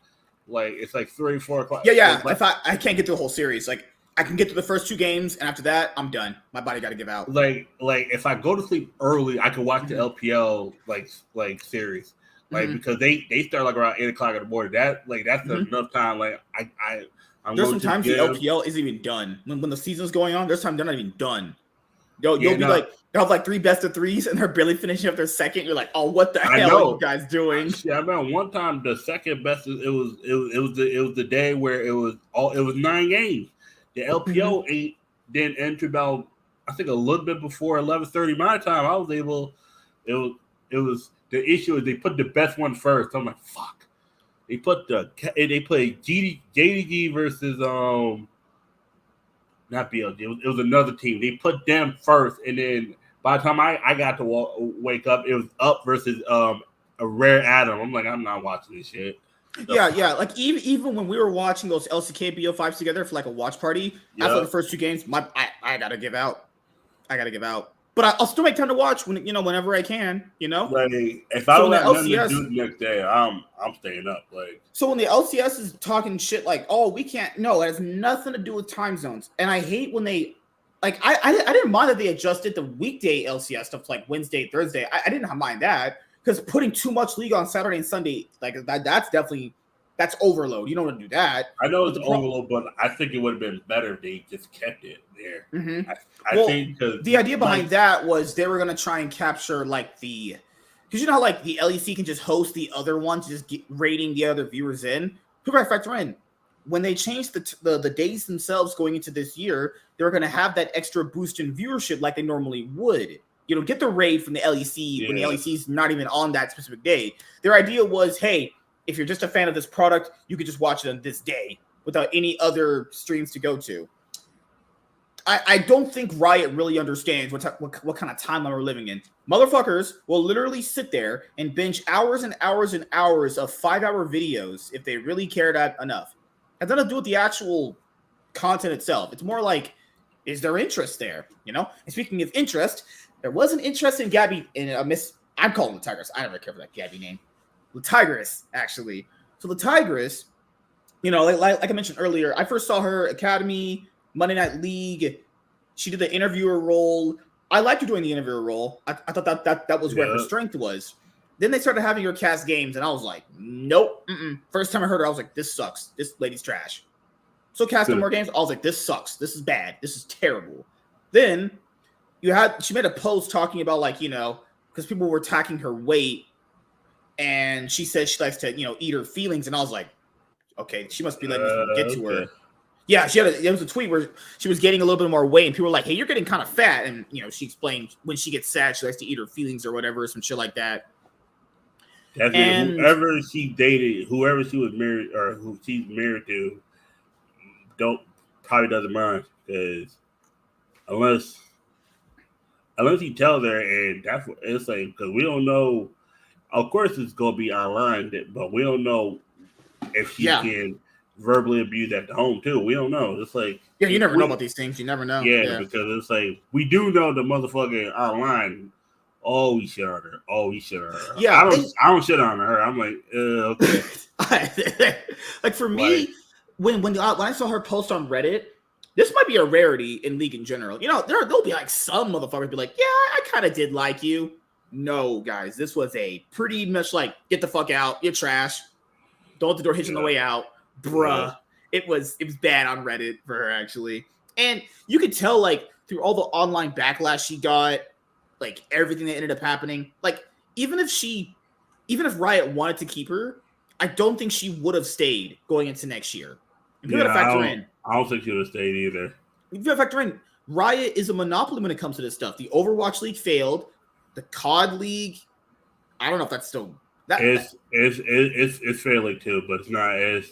Like it's like 3 or 4 o'clock. Yeah. If I can't get through the whole series, like I can get through the first 2 games, and after that, I'm done. My body got to give out. Like if I go to sleep early, I can watch the LPL like series, because they start like around 8 o'clock in the morning. That's enough time. Like there's sometimes the LPL isn't even done when the season's going on. There's times they're not even done. You'll be like, they'll have like 3 best of 3s, and they're barely finishing up their second. You're like, oh, what the hell are you guys doing? Yeah, I remember one time the second best. It was the day where it was 9 games. The LPO didn't end to about I think a little bit before 11:30 my time. I was able. It was the issue is they put the best one first. I'm like, fuck. They played JDG versus not BLG. It was another team. They put them first, and then by the time I got to wake up, it was up versus a Rare Atom. I'm like, I'm not watching this shit. Yeah. Like even when we were watching those LCK BO5s together for like a watch party, after the first 2 games, I gotta give out. But I'll still make time to watch whenever I can. Like if I don't have nothing to do the next day, I'm staying up. Like so when the LCS is talking shit like, oh, we can't. No, it has nothing to do with time zones. And I hate when they like. I didn't mind that they adjusted the weekday LCS stuff like Wednesday, Thursday. I didn't mind that because putting too much league on Saturday and Sunday like that's overload. You don't want to do that. I know it's overload, but I think it would have been better if they just kept it there. Mm-hmm. I think the idea behind that was they were going to try and capture like because you know how like the LEC can just host the other ones, just rating the other viewers in. People got to factor in when they changed the days themselves going into this year, they were going to have that extra boost in viewership like they normally would. Get the raid from the LEC when the LEC is not even on that specific day. Their idea was, hey, if you're just a fan of this product, you could just watch it on this day without any other streams to go to. I don't think Riot really understands what kind of timeline we're living in. Motherfuckers will literally sit there and binge hours and hours and hours of 5-hour videos if they really cared enough. It has nothing to do with the actual content itself. It's more like, is there interest there? You know? And speaking of interest, there was an interest in Gabby I'm calling LeTigress. I never care for that Gabby name. LeTigress, actually. So LeTigress, you know, like I mentioned earlier, I first saw her Academy, Monday Night League. She did the interviewer role. I liked her doing the interviewer role. I thought that was where her strength was. Then they started having her cast games, and I was like, nope. First time I heard her, I was like, this sucks. This lady's trash. So casting more games, I was like, this sucks. This is bad. This is terrible. Then she made a post talking about, like, you know, because people were attacking her weight, and she said she likes to, you know, eat her feelings, and I was like, okay, she must be letting people get to her. Yeah, it was a tweet where she was getting a little bit more weight, and people were like, hey, you're getting kind of fat. And, you know, she explained when she gets sad, she likes to eat her feelings or whatever, some shit like that. And whoever she dated, whoever she was married or who she's married to, probably doesn't mind, because unless he tells her, and that's what it's like, because we don't know. Of course, it's gonna be online, but we don't know if she can verbally abuse at the home too. We don't know. It's like, you never know about these things. You never know. Yeah, because it's like, we do know the motherfucking online. Oh, we shit on her. Oh, we shit on her. Yeah, I don't shit on her. I'm like, okay. Like for me, when I saw her post on Reddit, this might be a rarity in League in general. You know, there'll be like some motherfuckers be like, yeah, I kind of did like you. No, guys, this was a pretty much like, get the fuck out. You're trash. Don't let the door hit you on the way out. Bruh. It was bad on Reddit for her, actually. And you could tell, like, through all the online backlash she got, like, everything that ended up happening. Like, even if Riot wanted to keep her, I don't think she would have stayed going into next year. You gotta factor in. I don't think she would have stayed either. You gotta factor in. Riot is a monopoly when it comes to this stuff. The Overwatch League failed. The COD League, I don't know if that's still it's failing too, but it's not as.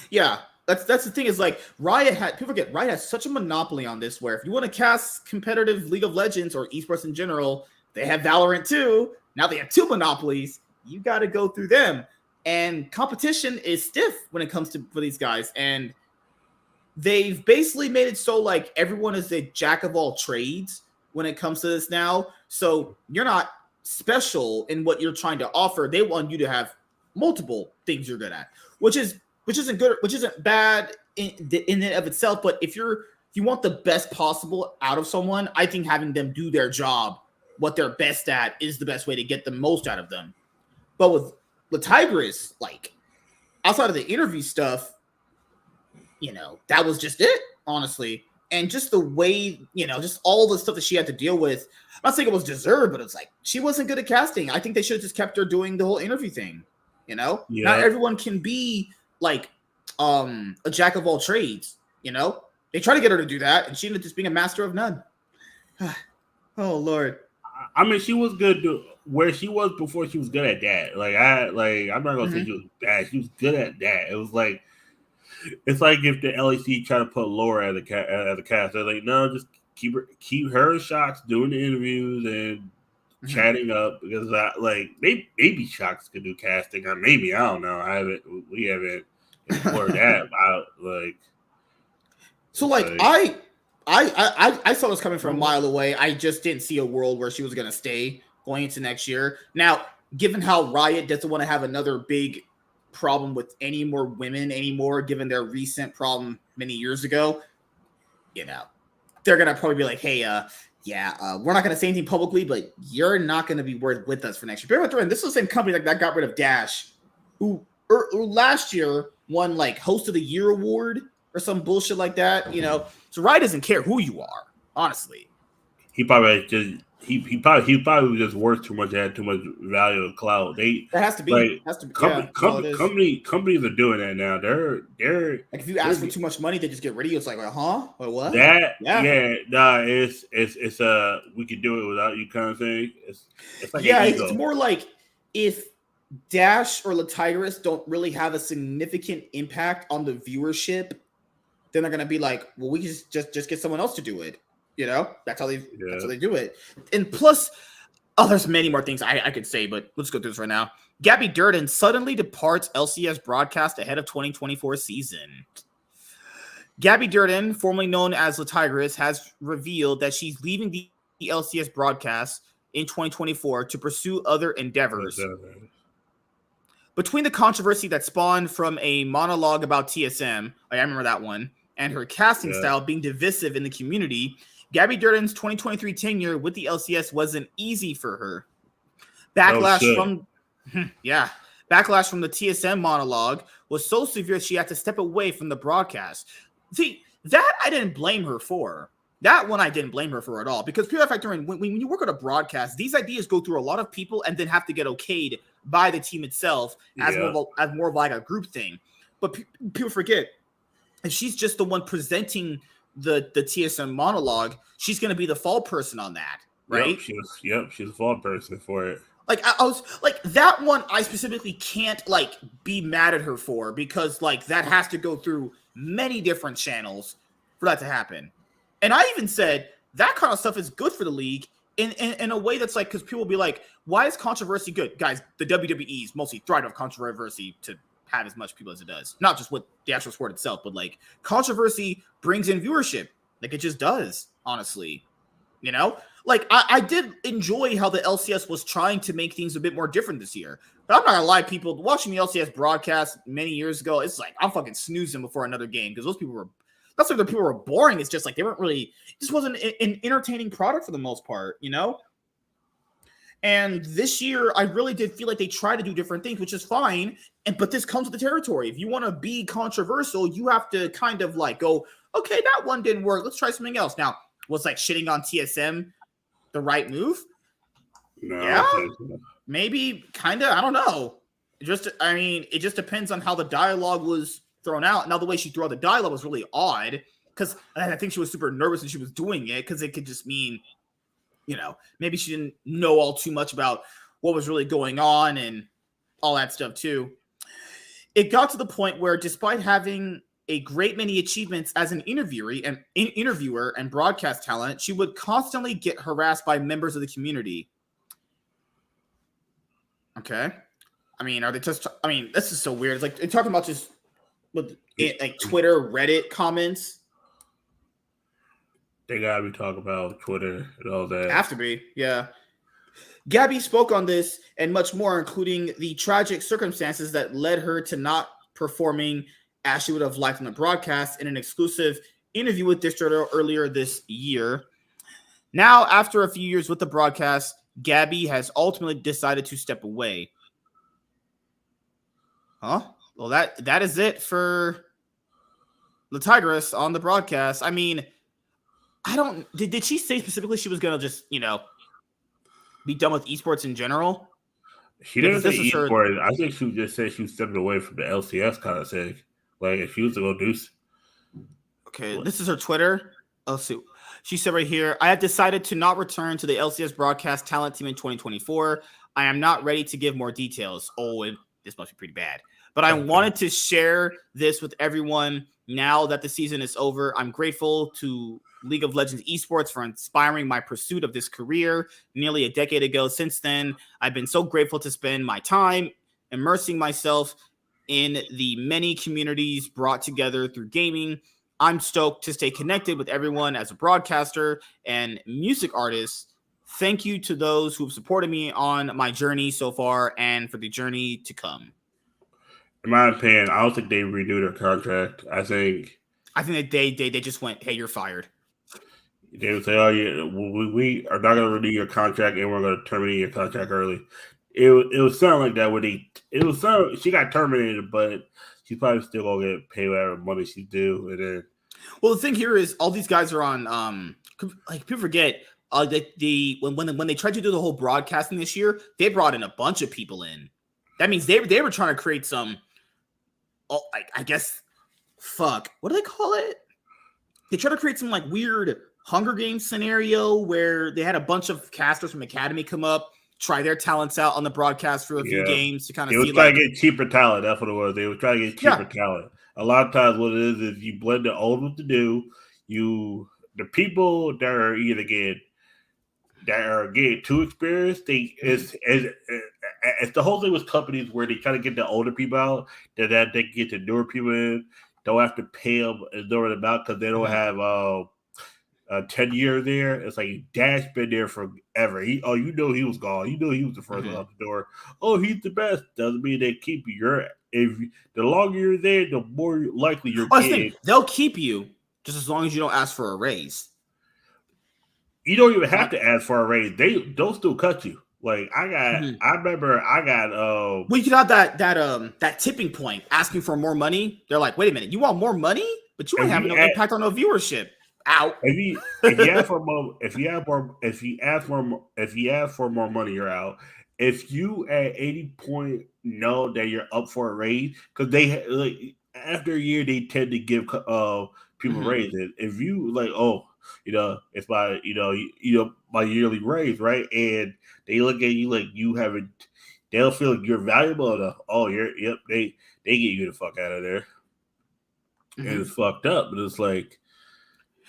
Yeah, that's the thing, is like Riot has such a monopoly on this, where if you want to cast competitive League of Legends or esports in general, they have Valorant too. Now they have two monopolies. You got to go through them, and competition is stiff when it comes for these guys. And they've basically made it so like everyone is a jack of all trades when it comes to this now. So you're not special in what you're trying to offer. They want you to have multiple things you're good at, which isn't good, which isn't bad in and of itself. But if you want the best possible out of someone, I think having them do their job, what they're best at, is the best way to get the most out of them. But with LeTigress, like, outside of the interview stuff, you know, that was just it, honestly. And just the way, you know, just all the stuff that she had to deal with, I'm not saying it was deserved, but it's like, she wasn't good at casting. I think they should have just kept her doing the whole interview thing, you know? Yeah. Not everyone can be, like, a jack of all trades, you know? They try to get her to do that, and she ended up just being a master of none. Oh, Lord. I mean, she was good where she was before she was good at that. I'm not going to say she was bad. She was good at that. It was like, it's like if the LEC try to put Laura as a cast, they're like, no, just keep her in Shox doing the interviews and chatting up, because maybe Shox could do casting, or maybe, I don't know. We haven't explored that out. Like, so like I saw this coming from a mile away. I just didn't see a world where she was gonna stay going into next year. Now, given how Riot doesn't want to have another big problem with any more women anymore, given their recent problem many years ago, you know, they're gonna probably be like, hey, we're not gonna say anything publicly, but you're not gonna be with us for next year. This is the same company that got rid of Dash, who last year won like Host of the Year award or some bullshit like that, you know. So Riot doesn't care who you are, honestly. He probably just he probably was just worth too much, had too much value of Cloud. That has to be. Companies are doing that now. They're like, if you ask for too much money, they just get rid of you. It's like, huh? Wait, what? It's we could do it without you kind of thing. It's like, it's more like if Dash or LeTigress don't really have a significant impact on the viewership, then they're gonna be like, well, we can just get someone else to do it. That's how they do it. And plus, there's many more things I could say, but let's go through this right now. Gabby Durden suddenly departs LCS broadcast ahead of 2024 season. Gabby Durden, formerly known as LeTigress, has revealed that she's leaving the LCS broadcast in 2024 to pursue other endeavors. Between the controversy that spawned from a monologue about TSM, I remember that one, and her casting style being divisive in the community, Gabby Durden's 2023 tenure with the LCS wasn't easy for her. Backlash from the TSM monologue was so severe she had to step away from the broadcast. See, that I didn't blame her for. That one I didn't blame her for at all, because pure fact, when you work on a broadcast, these ideas go through a lot of people and then have to get okayed by the team itself as more of like a group thing. But people forget, if she's just the one presenting the TSM monologue, she's going to be the fall person on that, right? She's a fall person for it. Like I was like that one, I specifically can't like be mad at her for, because like that has to go through many different channels for that to happen. And I even said that kind of stuff is good for the league in a way that's like, because people will be like, why is controversy good? Guys, the WWE's mostly thrived off controversy to have as much people as it does. Not just with the actual sport itself, but like controversy brings in viewership. Like it just does, honestly. Like I did enjoy how the LCS was trying to make things a bit more different this year. But I'm not gonna lie, people watching the LCS broadcast many years ago, it's like I'm fucking snoozing before another game, because those people were, not like the people were boring. It's just like they weren't really, it just wasn't an entertaining product for the most part, And this year, I really did feel like they tried to do different things, which is fine. But this comes with the territory. If you want to be controversial, you have to kind of like go, okay, that one didn't work. Let's try something else. Now, was like shitting on TSM the right move? No, yeah, maybe, kind of. I don't know. It just depends on how the dialogue was thrown out. Now, the way she threw out the dialogue was really odd, because I think she was super nervous when she was doing it, because it could just mean, maybe she didn't know all too much about what was really going on and all that stuff too. It got to the point where, despite having a great many achievements as an interviewer and broadcast talent, she would constantly get harassed by members of the community. Okay. Are they just, this is so weird. It's like, they're talking about just with like Twitter, Reddit comments. They gotta be talking about Twitter and all that. Have to be, yeah. Gabby spoke on this and much more, including the tragic circumstances that led her to not performing as she would have liked on the broadcast, in an exclusive interview with Distro earlier this year. Now, after a few years with the broadcast, Gabby has ultimately decided to step away. Huh? Well, that is it for LeTigress on the broadcast. Did she say specifically she was going to just, be done with esports in general? She didn't say esports. I think she just said she was stepping away from the LCS kind of thing. Like, if she was to go do. Okay, this is her Twitter. Let's see. She said right here, I have decided to not return to the LCS broadcast talent team in 2024. I am not ready to give more details. This must be pretty bad. But I wanted to share this with everyone now that the season is over. I'm grateful to League of Legends Esports for inspiring my pursuit of this career nearly a decade ago. Since then, I've been so grateful to spend my time immersing myself in the many communities brought together through gaming. I'm stoked to stay connected with everyone as a broadcaster and music artist. Thank you to those who have supported me on my journey so far and for the journey to come. In my opinion, I don't think they renewed her contract. I think that they just went, hey, you're fired. They would say, oh, yeah, we are not going to renew your contract, and we're going to terminate your contract early. It was something like that. She got terminated, but she's probably still going to get paid whatever money she's due. And then, well, the thing here is all these guys are on, like, people forget, when they tried to do the whole broadcasting this year, they brought in a bunch of people in. That means they were trying to create some, I guess, what do they call it? They try to create some like weird Hunger Games scenario where they had a bunch of casters from Academy come up, try their talents out on the broadcast for a few games to kind of see. They were trying to get cheaper talent. That's what it was. They were trying to get cheaper talent. A lot of times, what it is you blend the old with the new. The people that are either getting too experienced. It's the whole thing with companies where they try to get the older people out, that they get the newer people in. Don't have to pay them a lower amount because they don't have 10 years there. It's like Dash been there forever. He was gone. He was the first one out the door. Oh, he's the best. Doesn't mean they keep you. The longer you're there, the more likely you're getting. They'll keep you just as long as you don't ask for a raise. You don't even have to ask for a raise. They'll still cut you. Like I remember I got well, you could have that tipping point asking for more money. They're like, wait a minute, you want more money, but you ain't having no impact on no viewership. Out. If you ask for more money, you're out. If you at 80 point know that you're up for a raise, because they like after a year they tend to give people raises. If you like, it's my yearly raise, right? And they look at you like you haven't. They'll feel like you're valuable enough. Oh, they get you the fuck out of there. And it's fucked up, but it's like.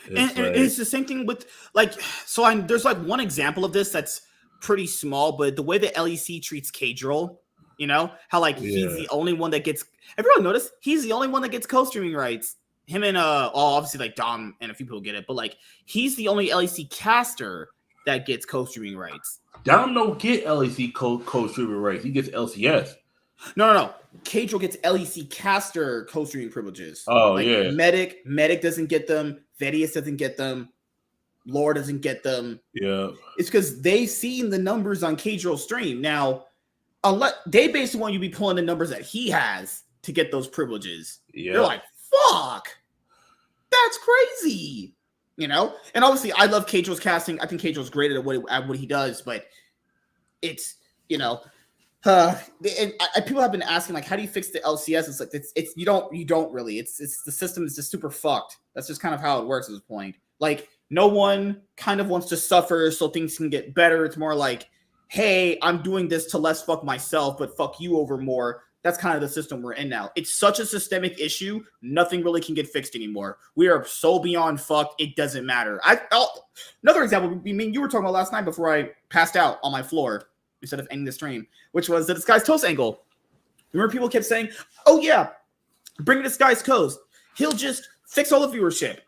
It's the same thing with there's like one example of this that's pretty small, but the way that LEC treats K-Drill, how he's the only one that gets. Everyone notice he's the only one that gets co-streaming rights. Him and obviously like Dom and a few people get it, but he's the only LEC caster that gets co-streaming rights. Dom don't get LEC co-streaming rights. He gets LCS. No. K-Drill gets LEC caster co-streaming privileges. Oh, yeah. Medic doesn't get them. BDS doesn't get them. Lore doesn't get them. Yeah. It's because they've seen the numbers on K-Drill's stream. Now, they basically want you to be pulling the numbers that he has to get those privileges. Yeah. They're like, fuck. That's crazy. And obviously I love K-Drill's casting. I think K-Drill's great at what he does, but it's, and people have been asking how do you fix the LCS? It's like it's you don't really. It's the system is just super fucked. That's just kind of how it works at this point. No one kind of wants to suffer so things can get better. It's more like, hey, I'm doing this to less fuck myself, but fuck you over more. That's kind of the system we're in now. It's such a systemic issue. Nothing really can get fixed anymore. We are so beyond fucked. It doesn't matter. Another example. You were talking about last night before I passed out on my floor. Instead of ending the stream, which was the Disguised Toast angle. Remember people kept saying, oh yeah, bring Disguised Toast. He'll just fix all the viewership.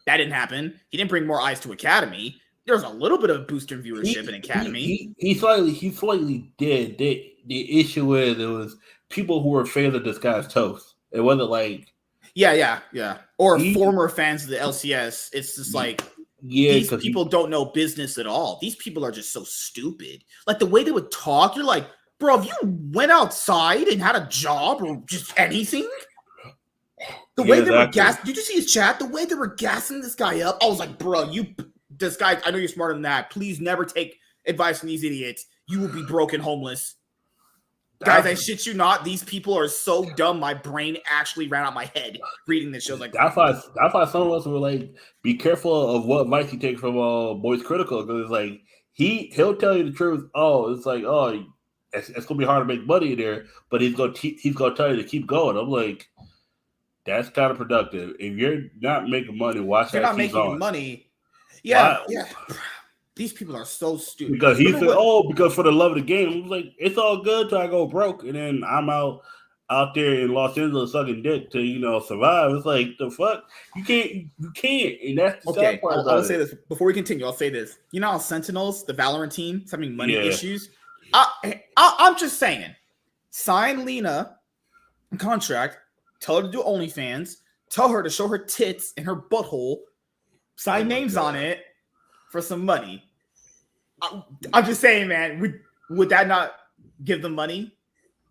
That didn't happen. He didn't bring more eyes to Academy. There was a little bit of boost in viewership in Academy. He slightly did. The issue is it was people who were fans of Disguised Toast. It wasn't like... Yeah. Or former fans of the LCS. It's just these people don't know business at all. These people are just so stupid. The way they would talk, you're like, bro, if you went outside and had a job or just anything, the way they were gassing, did you see his chat? The way they were gassing this guy up, I was like, bro, this guy, I know you're smarter than that. Please never take advice from these idiots. You will be broke and homeless. Guys, I shit you not. These people are so dumb. My brain actually ran out my head reading this show. That's why some of us were like, be careful of what advice you take from Boys Critical, because it's he'll tell you the truth. It's gonna be hard to make money in there, but he's gonna tell you to keep going. I'm like, that's kind of productive. If you're not making money, watch that. You're not making money. Yeah. These people are so stupid. Because he said, because for the love of the game. I was like, it's all good till I go broke. And then I'm out there in Los Angeles sucking dick to, survive. It's like, the fuck? You can't. And that's the sad part about I'll say this. Before we continue, I'll say this. You know how Sentinels, the Valorant team, is having money issues? I'm just saying. Sign Lena a contract. Tell her to do OnlyFans. Tell her to show her tits and her butthole. Sign names on it. For some money. I'm just saying, man, would that not give them money?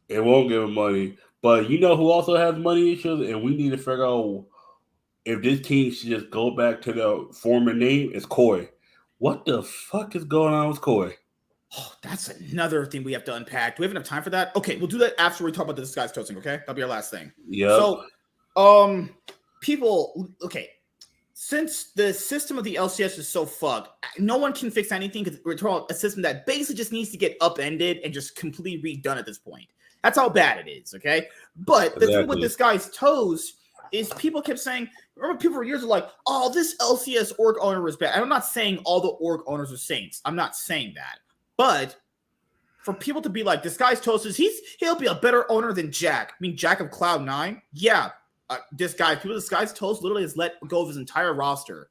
It won't give them money. But you know who also has money issues? And we need to figure out if this team should just go back to the former name. It's Koi. What the fuck is going on with Koi? Oh, that's another thing we have to unpack. Do we have enough time for that? Okay, we'll do that after we talk about the Disguised Toasting, okay? That'll be our last thing. Yeah. So, people, okay. since the system of the LCS is so fucked, no one can fix anything because we're talking a system that basically just needs to get upended and just completely redone at this point. That's how bad it is, okay? But the thing with this guy's toes is people kept saying, remember people for years were like, oh, this LCS org owner was bad. I'm not saying all the org owners are saints. I'm not saying that. But for people to be like, this guy's toes is he'll be a better owner than Jack. I mean, Jack of Cloud9? Yeah. This guy's toes literally has let go of his entire roster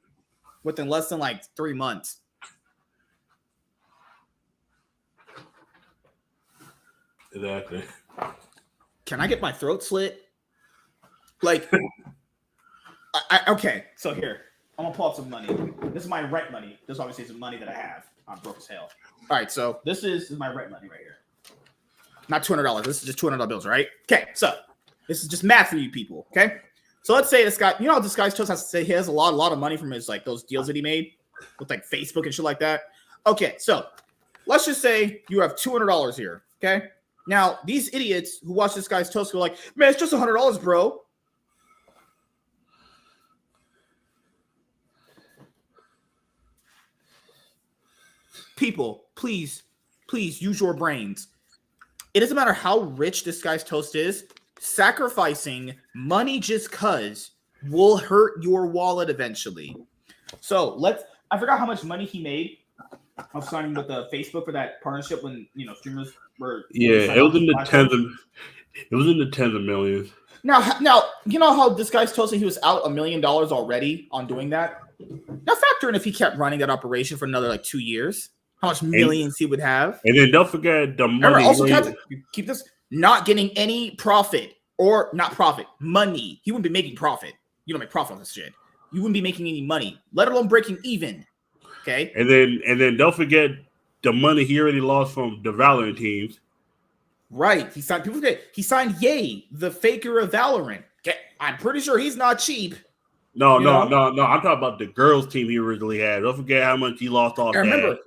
within less than like 3 months. Exactly. Can I get my throat slit? Like, okay. So here, I'm gonna pull out some money. This is my rent money. This obviously is the money that I have. I'm broke as hell. All right, so this is my rent money right here. Not $200. This is just $200 bills, right? Okay, so this is just math for you people. Okay, so let's say this guy, you know, this guy's toast has to say he has a lot of money from his like those deals that he made with like Facebook and shit like that. Okay, so let's just say you have $200 here. Okay. Now, these idiots who watch this guy's toast go like, man, it's just $100, bro. People, please use your brains. It doesn't matter how rich this guy's toast is. Sacrificing money just cuz will hurt your wallet eventually. So I forgot how much money he made of signing with Facebook for that partnership when, you know, streamers were. Yeah, it was in the tens of millions. Now, you know how this guy's told me he was out $1 million already on doing that? Now factor in if he kept running that operation for another like 2 years, how much millions he would have. And then don't forget the money. Remember, also keep this, not getting any profit or not profit, money. He wouldn't be making profit. You don't make profit on this shit. You wouldn't be making any money, let alone breaking even. Okay. And then don't forget the money he already lost from the Valorant teams. Right. He signed Ye, the faker of Valorant. Okay. I'm pretty sure he's not cheap. No. I'm talking about the girls team he originally had. Don't forget how much he lost off that. Remember,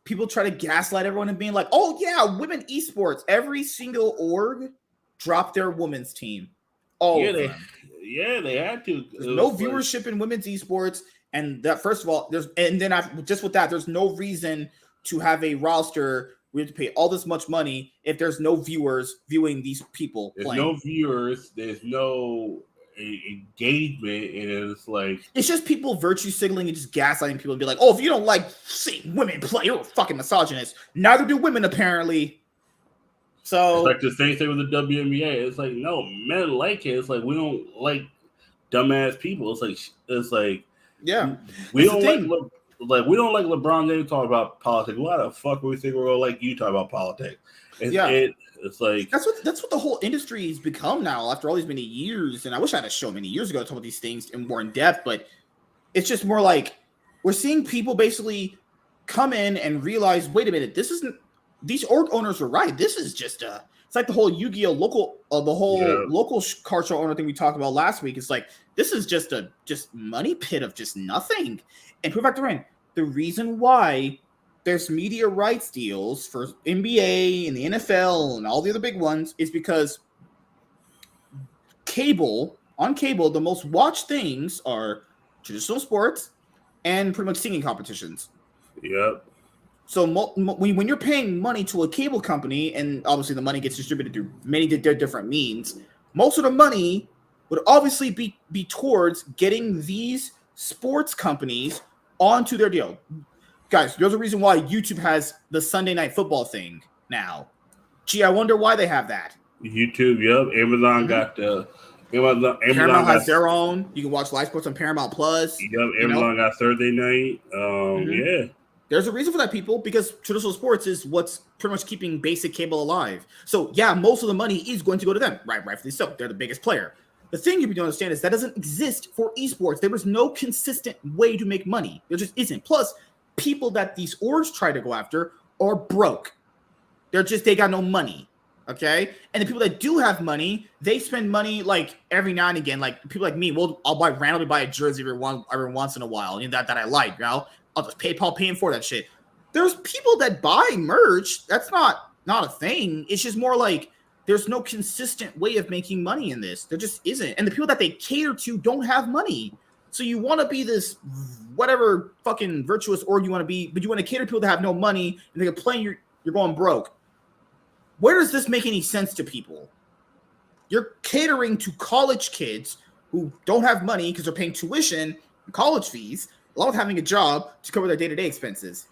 people try to gaslight everyone and being like, oh yeah, women esports. Every single org dropped their women's team. They had to. There's no viewership in women's esports. And that, first of all, there's no reason to have a roster. We have to pay all this much money if there's no viewers viewing these people playing. There's no viewers. There's no engagement, and it's like it's just people virtue signaling and just gaslighting people and be like, "Oh, if you don't like seeing women play, you're a fucking misogynist." Neither do women, apparently. So it's like the same thing with the WNBA. It's like no, men like it. It's like we don't like dumbass people. It's like. Yeah, we don't like LeBron James talk about politics. Why the fuck would we think we're all like you talk about politics? It's like that's what the whole industry has become now after all these many years. And I wish I had a show many years ago to talk about these things in more in depth, but it's just more like we're seeing people basically come in and realize, wait a minute, these org owners are right. This is just it's like the whole Yu-Gi-Oh local card show owner thing we talked about last week. It's like this is just a money pit of just nothing. And people factor in the reason why there's media rights deals for NBA and the NFL and all the other big ones is because on cable, the most watched things are traditional sports and pretty much singing competitions. Yep. So when you're paying money to a cable company, and obviously the money gets distributed through many different means, most of the money would obviously be towards getting these sports companies onto their deal. Guys, there's a reason why YouTube has the Sunday Night Football thing now. Gee, I wonder why they have that. YouTube, yep. Amazon got the Amazon Paramount has their own. You can watch live sports on Paramount Plus. Yep, Amazon got Thursday night. Yeah. There's a reason for that, people, because traditional sports is what's pretty much keeping basic cable alive. So, yeah, most of the money is going to go to them. Rightfully so. They're the biggest player. The thing you need to understand is that doesn't exist for esports. There was no consistent way to make money. There just isn't. Plus, people that these orgs try to go after are broke. They got no money. Okay? And the people that do have money, they spend money like every now and again. Like people like me, I'll randomly buy a jersey every once in a while, that I like, I'll just PayPal paying for that shit. There's people that buy merch. That's not a thing. It's just more like there's no consistent way of making money in this. There just isn't. And the people that they cater to don't have money. So you want to be this whatever fucking virtuous org you want to be, but you want to cater to people that have no money and they complain you're going broke. Where does this make any sense to people? You're catering to college kids who don't have money because they're paying tuition and college fees, along with having a job to cover their day-to-day expenses.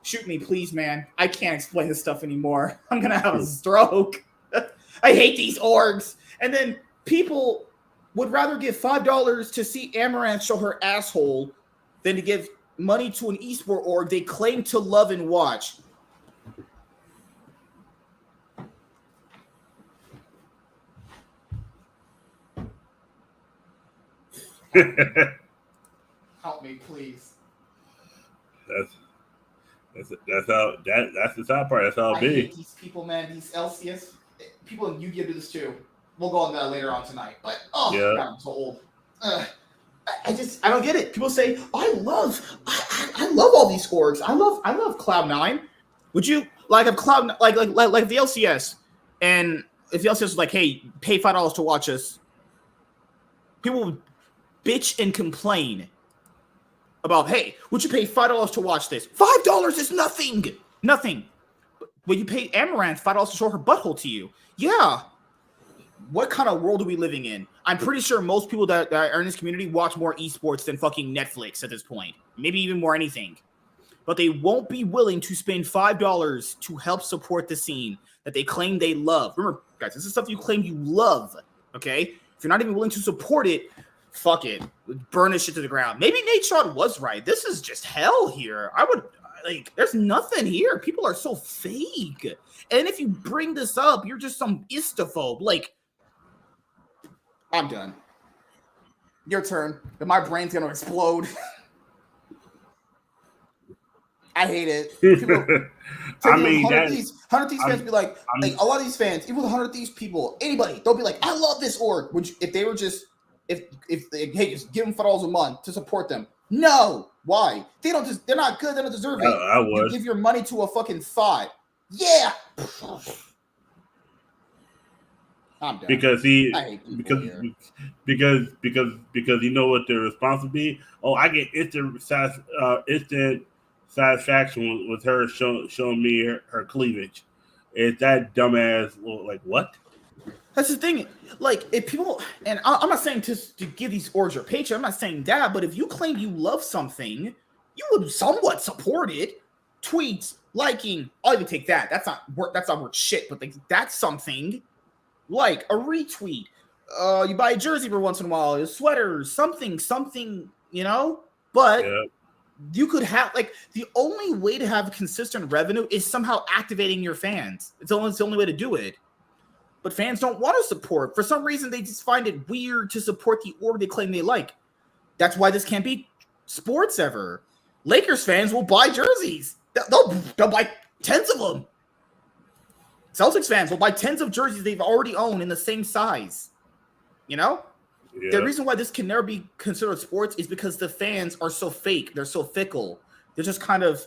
Shoot me, please, man. I can't explain this stuff anymore. I'm going to have a stroke. I hate these orgs. And then people would rather give $5 to see Amaranth show her asshole than to give money to an esport org they claim to love and watch. Help me, please. That's the sad part. That's how it be. I hate these people, man. These LCS people in Yu-Gi-Oh do this too. We'll go on that later on tonight. But God, I'm so old. I don't get it. People say I love all these orgs. I love Cloud9. Would you like a Cloud like the LCS? And if the LCS was like, hey, pay $5 to watch us, people would bitch and complain about, hey, would you pay $5 to watch this? $5 is nothing. Nothing. But you pay Amaranth $5 to show her butthole to you. Yeah. What kind of world are we living in? I'm pretty sure most people that are in this community watch more esports than fucking Netflix at this point. Maybe even more anything. But they won't be willing to spend $5 to help support the scene that they claim they love. Remember, guys, this is stuff you claim you love, okay? If you're not even willing to support it, fuck it. Burn this shit to the ground. Maybe Nate Shot was right. This is just hell here. There's nothing here. People are so fake. And if you bring this up, you're just some istaphobe. Like, I'm done. Your turn. My brain's gonna explode. I hate it. People, I mean, 100 these fans be like a lot of these fans, even 100 these people, anybody, they'll be like, I love this org. Which if they were just if they, hey, just give them $5 a month to support them. No, why? They're not good. They don't deserve it. I would. You give your money to a fucking thought. Yeah. I'm done. Because you know what the response would be. Oh, I get instant satisfaction with her showing me her cleavage. Is that dumbass like what? That's the thing. Like, if people, and I'm not saying to give these orgs your paycheck. I'm not saying that, but if you claim you love something, you would somewhat support it. Tweets, liking, I'll even take that. That's not worth shit. But that's something. Like a retweet. You buy a jersey for once in a while, a sweater, something, you know. But you could have the only way to have consistent revenue is somehow activating your fans. It's the only way to do it. But fans don't want to support. For some reason, they just find it weird to support the org they claim they like. That's why this can't be sports ever. Lakers fans will buy jerseys. They'll buy tens of them. Celtics fans will buy tens of jerseys they've already owned in the same size. You know? Yeah. The reason why this can never be considered sports is because the fans are so fake. They're so fickle. They're just kind of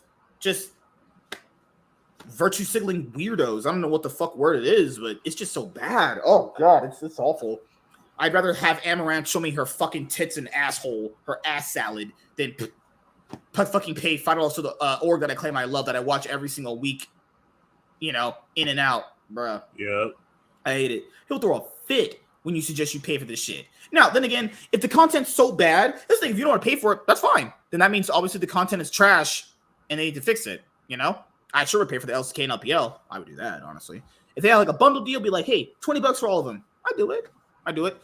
virtue signaling weirdos. I don't know what the fuck word it is, but it's just so bad. Oh god, it's awful. I'd rather have Amaranth show me her fucking tits and asshole, her ass salad, than fucking pay $5 to the org that I claim I love, that I watch every single week. You know, in and out, bruh. Yep. I hate it. He'll throw a fit when you suggest you pay for this shit. Now, then again, if the content's so bad, this thing, if you don't want to pay for it, that's fine. Then that means obviously the content is trash and they need to fix it, you know? I sure would pay for the LCK and LPL. I would do that, honestly. If they had like a bundle deal, be like, hey, $20 for all of them. I'd do it.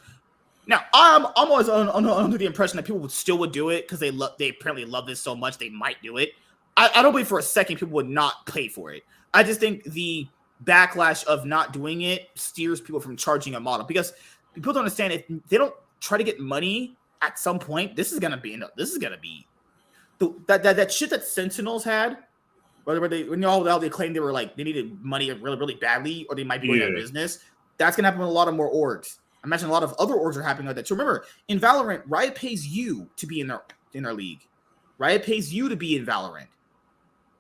Now, I'm always under the impression that people would do it because they apparently love this so much they might do it. I don't believe for a second people would not pay for it. I just think the backlash of not doing it steers people from charging a model, because people don't understand, if they don't try to get money at some point, this is gonna be that shit that Sentinels had, where they claimed they needed money really, really badly, or they might be going out of business. That's gonna happen with a lot of more orgs. I imagine a lot of other orgs are happening like that. So remember, in Valorant, Riot pays you to be in their league. Riot pays you to be in Valorant.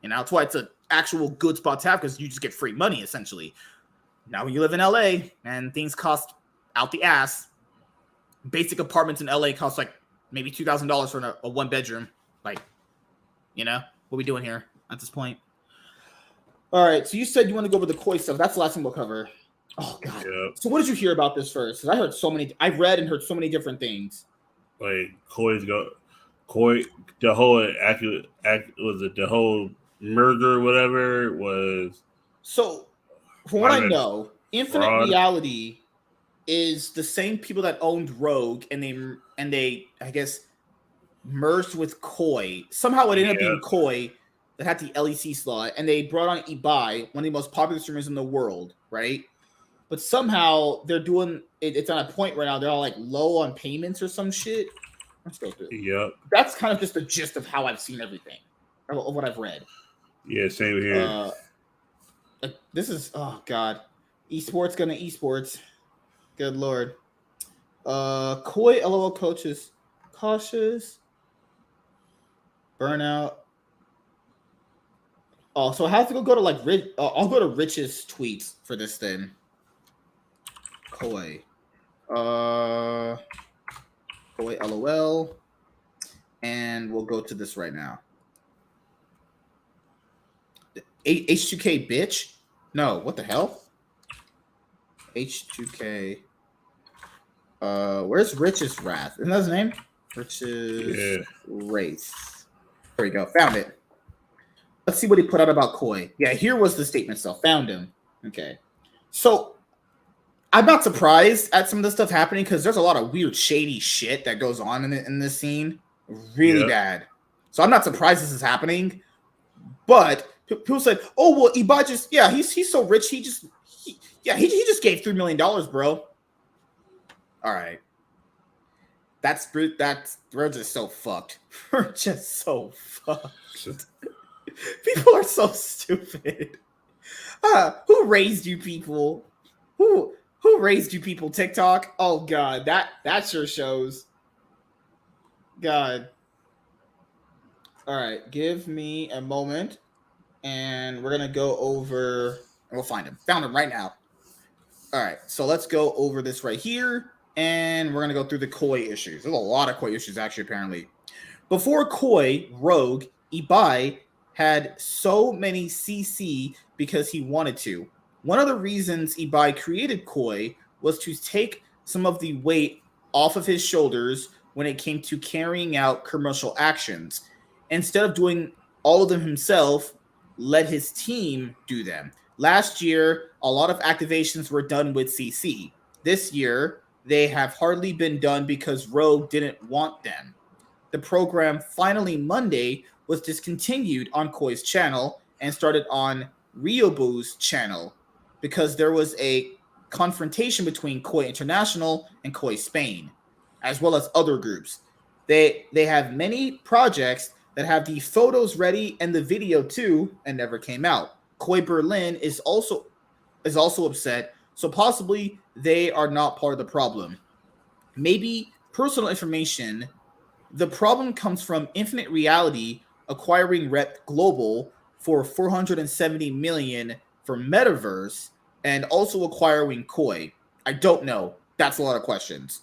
And that's why it's an actual good spot to have, because you just get free money, essentially. Now, when you live in LA and things cost out the ass, basic apartments in LA cost like maybe $2,000 for a 1-bedroom. Like, what are we doing here at this point? All right, so you said you want to go over the Koi stuff. That's the last thing we'll cover. Oh God. Yeah. So what did you hear about this first? Because I've read and heard so many different things. Like the whole merger, whatever was. So, from what I know, Infinite Reality is the same people that owned Rogue, and they I guess merged with Koi. Somehow it ended up being Koi that had the LEC slot, and they brought on Ibai, one of the most popular streamers in the world, right? But somehow they're doing it. It's on a point right now. They're all like low on payments or some shit. Let's go through. Yep. That's kind of just the gist of how I've seen everything, of what I've read. Yeah, same here. This is God, esports gonna esports. Good Lord. Koi LOL coaches cautious. Burnout. Oh, so I have to go to like Rich. I'll go to Rich's tweets for this thing. Koi. Koi LOL. And we'll go to this right now. H2K bitch? No, what the hell? H2K. Where's Rich's Wrath? Isn't that his name? Rich's Wraith. There we go. Found it. Let's see what he put out about Koi. Yeah, here was the statement stuff. Found him. Okay. So I'm not surprised at some of this stuff happening because there's a lot of weird, shady shit that goes on in this scene. Really bad. So I'm not surprised this is happening. But people said, "Oh well, Ibai just he's so rich. He just gave $3 million, bro." All right, we're just so fucked. We're just so fucked. People are so stupid. Who raised you people? Who raised you people? TikTok? Oh God, that sure shows. God. All right, give me a moment, and we're gonna go over. We'll find him. Found him right now. All right, so let's go over this right here, and we're gonna go through the Koi issues. There's a lot of Koi issues actually. Apparently, before Koi, Rogue, Ibai had so many CC because he wanted to. One of the reasons Ibai created Koi was to take some of the weight off of his shoulders when it came to carrying out commercial actions. Instead of doing all of them himself, let his team do them. Last year, a lot of activations were done with CC. This year, they have hardly been done because Rogue didn't want them. The program finally Monday was discontinued on Koi's channel and started on Ryobu's channel because there was a confrontation between Koi International and Koi Spain, as well as other groups. They have many projects that have the photos ready and the video too, and never came out. Koi Berlin is also upset, so possibly they are not part of the problem. Maybe personal information. The problem comes from Infinite Reality acquiring Rep Global for $470 million for Metaverse and also acquiring Koi. I don't know. That's a lot of questions.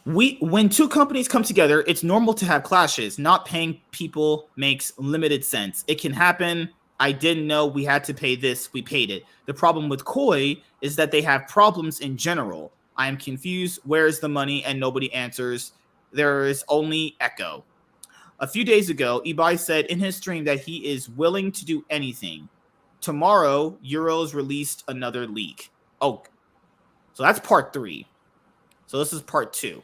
When two companies come together, it's normal to have clashes. Not paying people makes limited sense. It can happen. I didn't know we had to pay this. We paid it. The problem with Koi is that they have problems in general. I am confused. Where is the money? And nobody answers. There is only echo. A few days ago, Ibai said in his stream that he is willing to do anything. Tomorrow, Euros released another leak. Oh, so that's part 3. So this is part 2.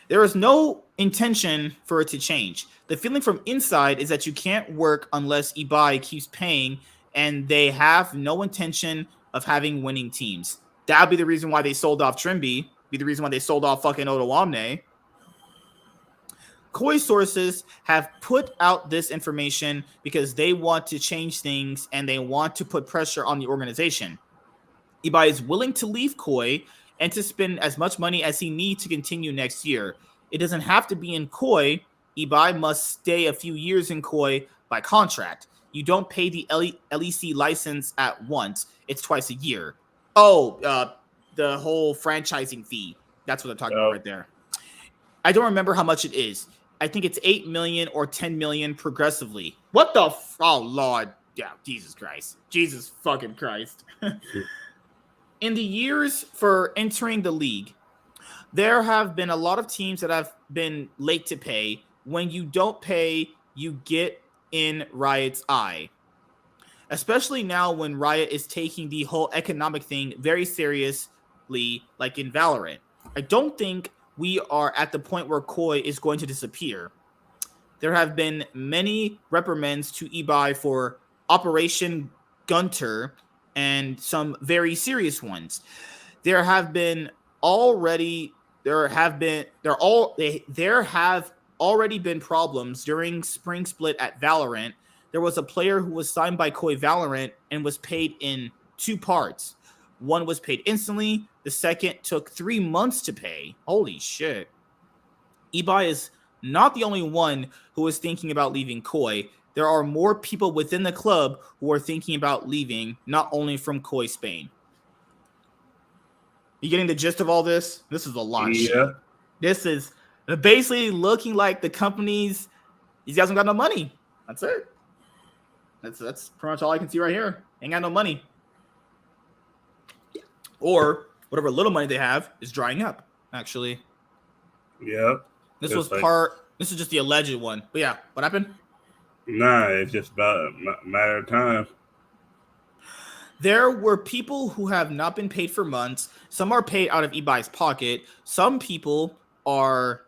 There is no intention for it to change. The feeling from inside is that you can't work unless Ibai keeps paying, and they have no intention of having winning teams. That would be the reason why they sold off Trimby, be the reason why they sold off fucking Otoamne. Koi sources have put out this information because they want to change things and they want to put pressure on the organization. Ibai is willing to leave Koi and to spend as much money as he needs to continue next year. It doesn't have to be in Koi. Ibai must stay a few years in Koi by contract. You don't pay the LEC license at once. It's twice a year. Oh, the whole franchising fee. That's what I'm talking about right there. I don't remember how much it is. I think it's 8 million or 10 million progressively. What the oh Lord. Yeah, Jesus Christ. Jesus fucking Christ. In the years for entering the league, there have been a lot of teams that have been late to pay. When you don't pay, you get in Riot's eye. Especially now when Riot is taking the whole economic thing very seriously, like in Valorant. I don't think we are at the point where Koi is going to disappear. There have been many reprimands to eBay for Operation Gunter and some very serious ones. There have been already there have been there have already been problems during Spring Split at Valorant. There was a player who was signed by Koi Valorant and was paid in two parts. One was paid instantly. The second took 3 months to pay. Holy shit. eBay is not the only one who is thinking about leaving Koi. There are more people within the club who are thinking about leaving, not only from Koi Spain. You getting the gist of all this? This is a lot of shit. This is basically looking like the companies, these guys don't got no money. That's it. That's pretty much all I can see right here. Ain't got no money. Or whatever little money they have is drying up, actually. Yeah. This is just the alleged one. But yeah, what happened? Nah, it's just about a matter of time. There were people who have not been paid for months. Some are paid out of eBuy's pocket. Some people are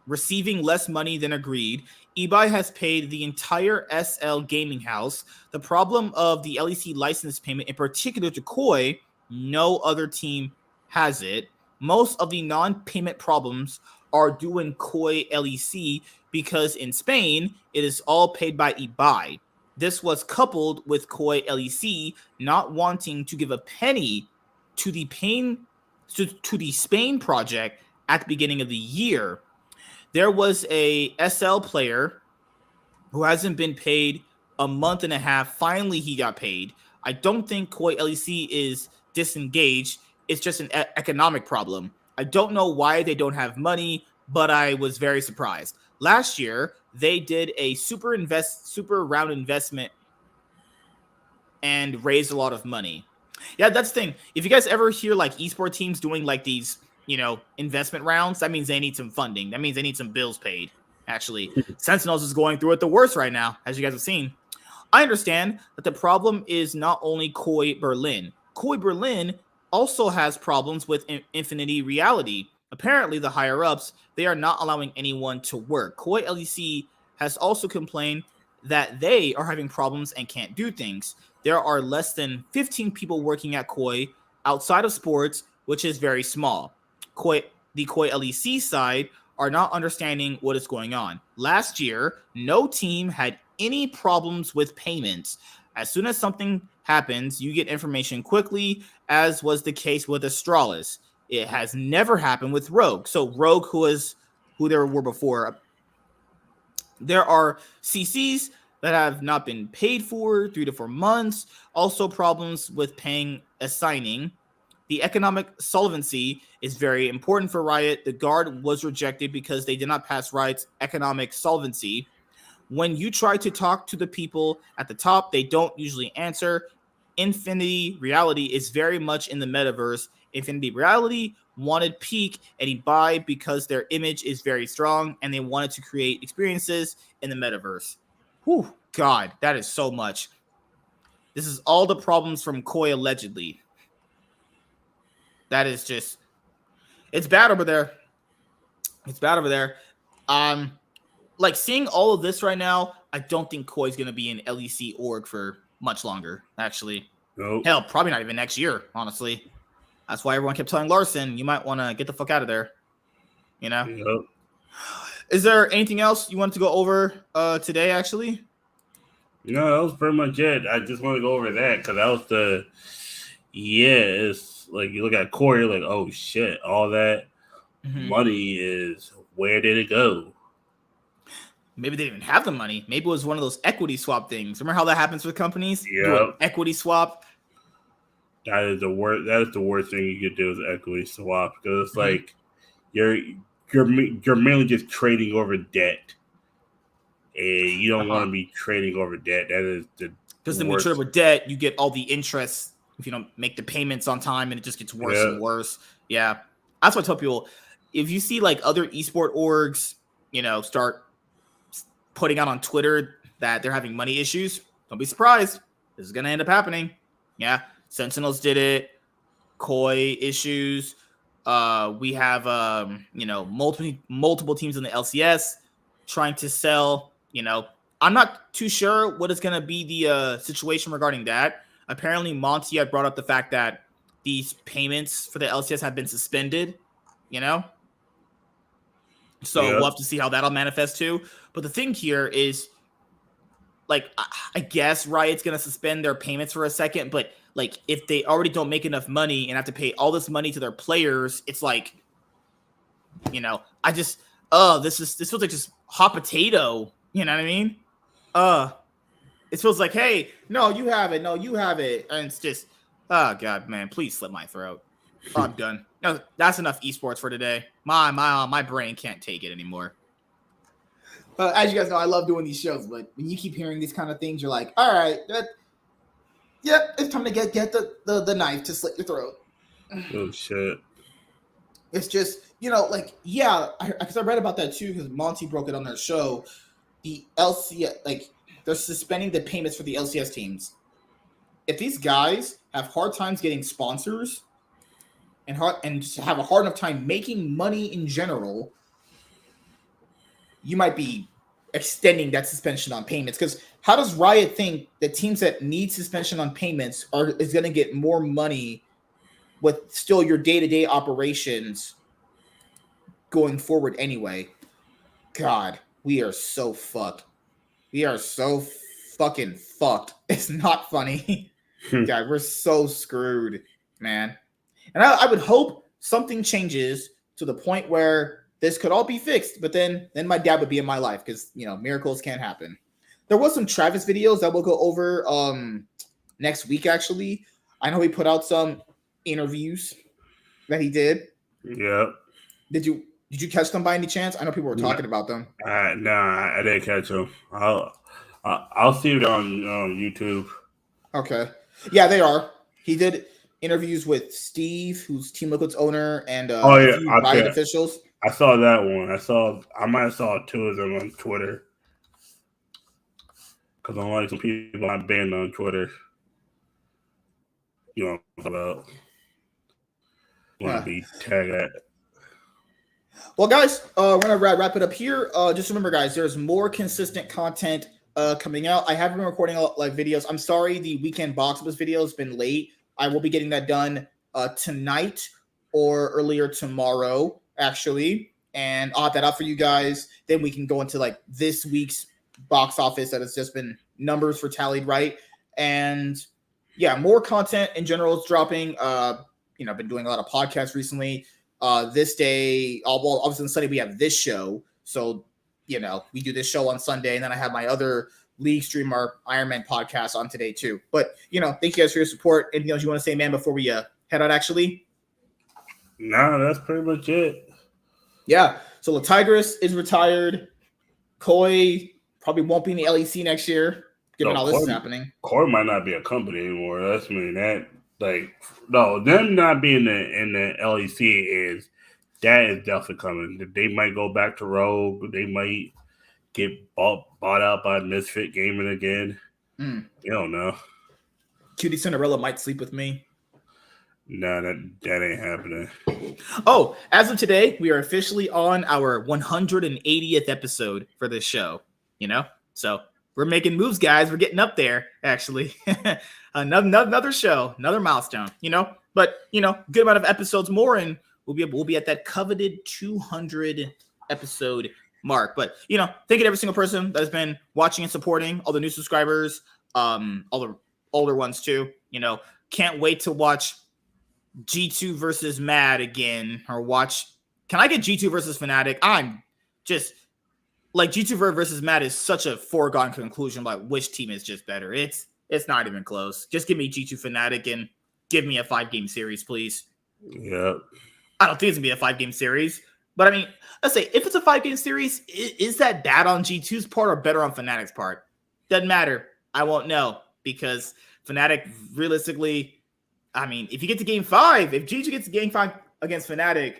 receiving less money than agreed. eBay has paid the entire SL gaming house. The problem of the LEC license payment, in particular to Koi, no other team has it. Most of the non-payment problems are due in Koi LEC because in Spain, it is all paid by eBay. This was coupled with Koi LEC not wanting to give a penny to the Spain project at the beginning of the year. There was a SL player who hasn't been paid a month and a half. Finally, he got paid. I don't think Koi LEC is disengaged. It's just an economic problem. I don't know why they don't have money, but I was very surprised. Last year, they did a super round investment and raised a lot of money. Yeah, that's the thing. If you guys ever hear like esports teams doing like these, investment rounds, that means they need some funding. That means they need some bills paid. Actually, Sentinels is going through it the worst right now, as you guys have seen. I understand that the problem is not only Koi Berlin. Koi Berlin also has problems with Infinity Reality. Apparently, the higher-ups, they are not allowing anyone to work. Koi LEC has also complained that they are having problems and can't do things. There are less than 15 people working at Koi outside of sports, which is very small. The Koi LEC side are not understanding what is going on. Last year, no team had any problems with payments. As soon as something happens, you get information quickly, as was the case with Astralis. It has never happened with Rogue. So Rogue, who there were before. There are CCs that have not been paid for 3 to 4 months. Also problems with paying assigning. The economic solvency is very important for Riot. The guard was rejected because they did not pass Riot's economic solvency. When you try to talk to the people at the top, they don't usually answer. Infinity Reality is very much in the metaverse. Infinity Reality wanted Peak and eBay because their image is very strong and they wanted to create experiences in the metaverse. Whew, God, that is so much. This is all the problems from Koi allegedly. That is just, it's bad over there. It's bad over there. Like seeing all of this right now, I don't think Koi's going to be in LEC org for much longer, actually. Nope. Hell, probably not even next year, honestly. That's why everyone kept telling Larson, you might want to get the fuck out of there. Yep. Is there anything else you want to go over today, actually? No, that was pretty much it. I just want to go over that because that was it's like you look at Koi, you're like, oh shit, all that money is, where did it go? Maybe they didn't even have the money. Maybe it was one of those equity swap things. Remember how that happens with companies? Yeah. Equity swap. That is the worst thing you could do is equity swap because it's like you're mainly just trading over debt, and you don't want to be trading over debt. That is the because then when you trade over debt, you get all the interest if you don't make the payments on time, and it just gets worse and worse. Yeah, that's why I tell people, if you see like other esport orgs, start putting out on Twitter that they're having money issues, don't be surprised. This is gonna end up happening. Yeah, Sentinels did it. Koi issues. We have multiple teams in the LCS trying to sell. I'm not too sure what is going to be the situation regarding that. Apparently, Monty had brought up the fact that these payments for the LCS have been suspended. So we'll have to see how that'll manifest too. But the thing here is, like, I guess Riot's going to suspend their payments for a second, but like, if they already don't make enough money and have to pay all this money to their players, it's like, this feels like just hot potato. You know what I mean? It feels like, hey, no, you have it. No, you have it. And it's just, oh God, man, please slit my throat. I'm done. No, that's enough esports for today. My brain can't take it anymore. As you guys know, I love doing these shows, but when you keep hearing these kind of things, you're like, all right, it's time to get the knife to slit your throat. Oh, shit. It's just, because I read about that too, because Monty broke it on their show. The LCS, they're suspending the payments for the LCS teams. If these guys have hard times getting sponsors and have a hard enough time making money in general, you might be extending that suspension on payments. Because how does Riot think that teams that need suspension on payments is going to get more money with still your day-to-day operations going forward anyway? God, we are so fucked. We are so fucking fucked. It's not funny. God, we're so screwed, man. And I would hope something changes to the point where this could all be fixed, but then my dad would be in my life because, miracles can't happen. There was some Travis videos that we'll go over next week, actually. I know he put out some interviews that he did. Yeah. Did you catch them by any chance? I know people were talking about them. No, I didn't catch them. I'll see it on YouTube. Okay. Yeah, they are. He did interviews with Steve, who's Team Liquid's owner, and a few Riot officials. I saw that one. I might have saw two of them on Twitter. Because I'm like some people I'm banned on Twitter. You know what I'm about. Want to be tagged at. Well, guys, we're going to wrap it up here. Just remember, guys, there's more consistent content coming out. I haven't been recording videos. I'm sorry the weekend box office video has been late. I will be getting that done tonight or earlier tomorrow, actually. And I'll have that up for you guys. Then we can go into this week's box office that has just been numbers for tallied right. And yeah, more content in general is dropping. I've been doing a lot of podcasts recently. This day, obviously on Sunday we have this show. So, we do this show on Sunday, and then I have my other League Streamer Iron Man podcast on today too. But, thank you guys for your support. Anything else you want to say, man, before we head out, actually? No, that's pretty much it. Yeah. So LeTigress is retired. Koi probably won't be in the LEC next year, given all this is happening. Koi might not be a company anymore. That's them not being in the LEC that is definitely coming. They might go back to Rogue. They might get bought out by Misfit Gaming again. You don't know. Cutie Cinderella might sleep with me. No, that ain't happening. Oh, as of today, we are officially on our 180th episode for this show. So we're making moves, guys. We're getting up there, actually. another show, another milestone. But good amount of episodes more, and we'll be at that coveted 200 episode mark. But thank you to every single person that has been watching and supporting, all the new subscribers, all the older ones too. Can't wait to watch G2 versus Mad again, or watch. Can I get G2 versus Fnatic? I'm just G2 versus Mad is such a foregone conclusion about which team is just better. It's not even close. Just give me G2 Fnatic and give me a 5-game series, please. Yep. I don't think it's gonna be a 5-game series. But I mean, let's say if it's a 5-game series, is that bad on G2's part or better on Fnatic's part? Doesn't matter. I won't know because Fnatic realistically, I mean, if you get to game 5, if G2 gets to game 5 against Fnatic,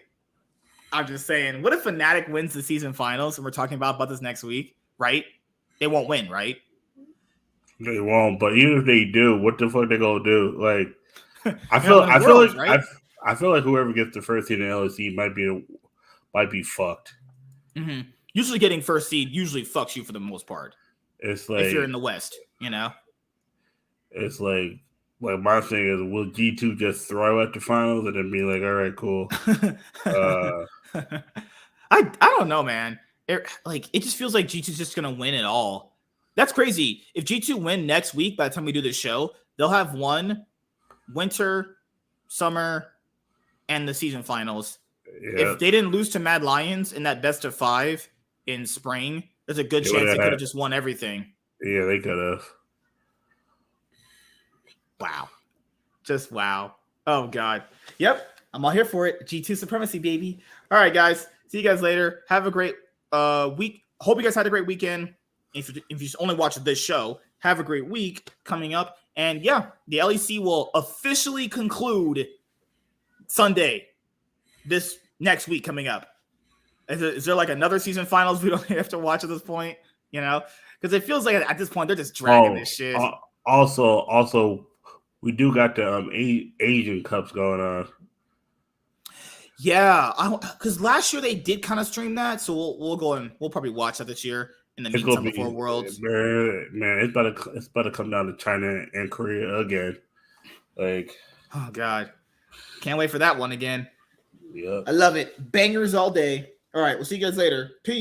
I'm just saying, what if Fnatic wins the season finals and we're talking about this next week, right? They won't win, right? They won't, but even if they do, what the fuck they gonna do? Like, I feel like whoever gets the first seed in LEC might be fucked. Mm-hmm. Usually, getting first seed usually fucks you for the most part. It's like if you're in the West, you know. It's like my thing is, will G2 just throw at the finals and then be like, all right, cool? I don't know, man. It just feels like G2's just gonna win it all. That's crazy. If G2 win next week, by the time we do this show, they'll have won winter, summer, and the season finals. Yeah. If they didn't lose to Mad Lions in that best of 5 in spring, there's a good chance they could have just won everything. Yeah, they could have. Wow. Just wow. Oh, God. Yep. I'm all here for it. G2 supremacy, baby. All right, guys. See you guys later. Have a great week. Hope you guys had a great weekend. If you only watch this show, have a great week coming up. And yeah, the LEC will officially conclude Sunday, this next week coming up. Is there like another season finals we don't have to watch at this point? You know, because it feels like at this point they're just dragging this shit. Also, we do got the Asian Cups going on. Yeah, because last year they did kind of stream that, so we'll go and we'll probably watch that this year in the meantime before Worlds. Man, it's about to come down to China and Korea again. Like, oh God, can't wait for that one again. Yep. I love it. Bangers all day. All right, we'll see you guys later. Peace.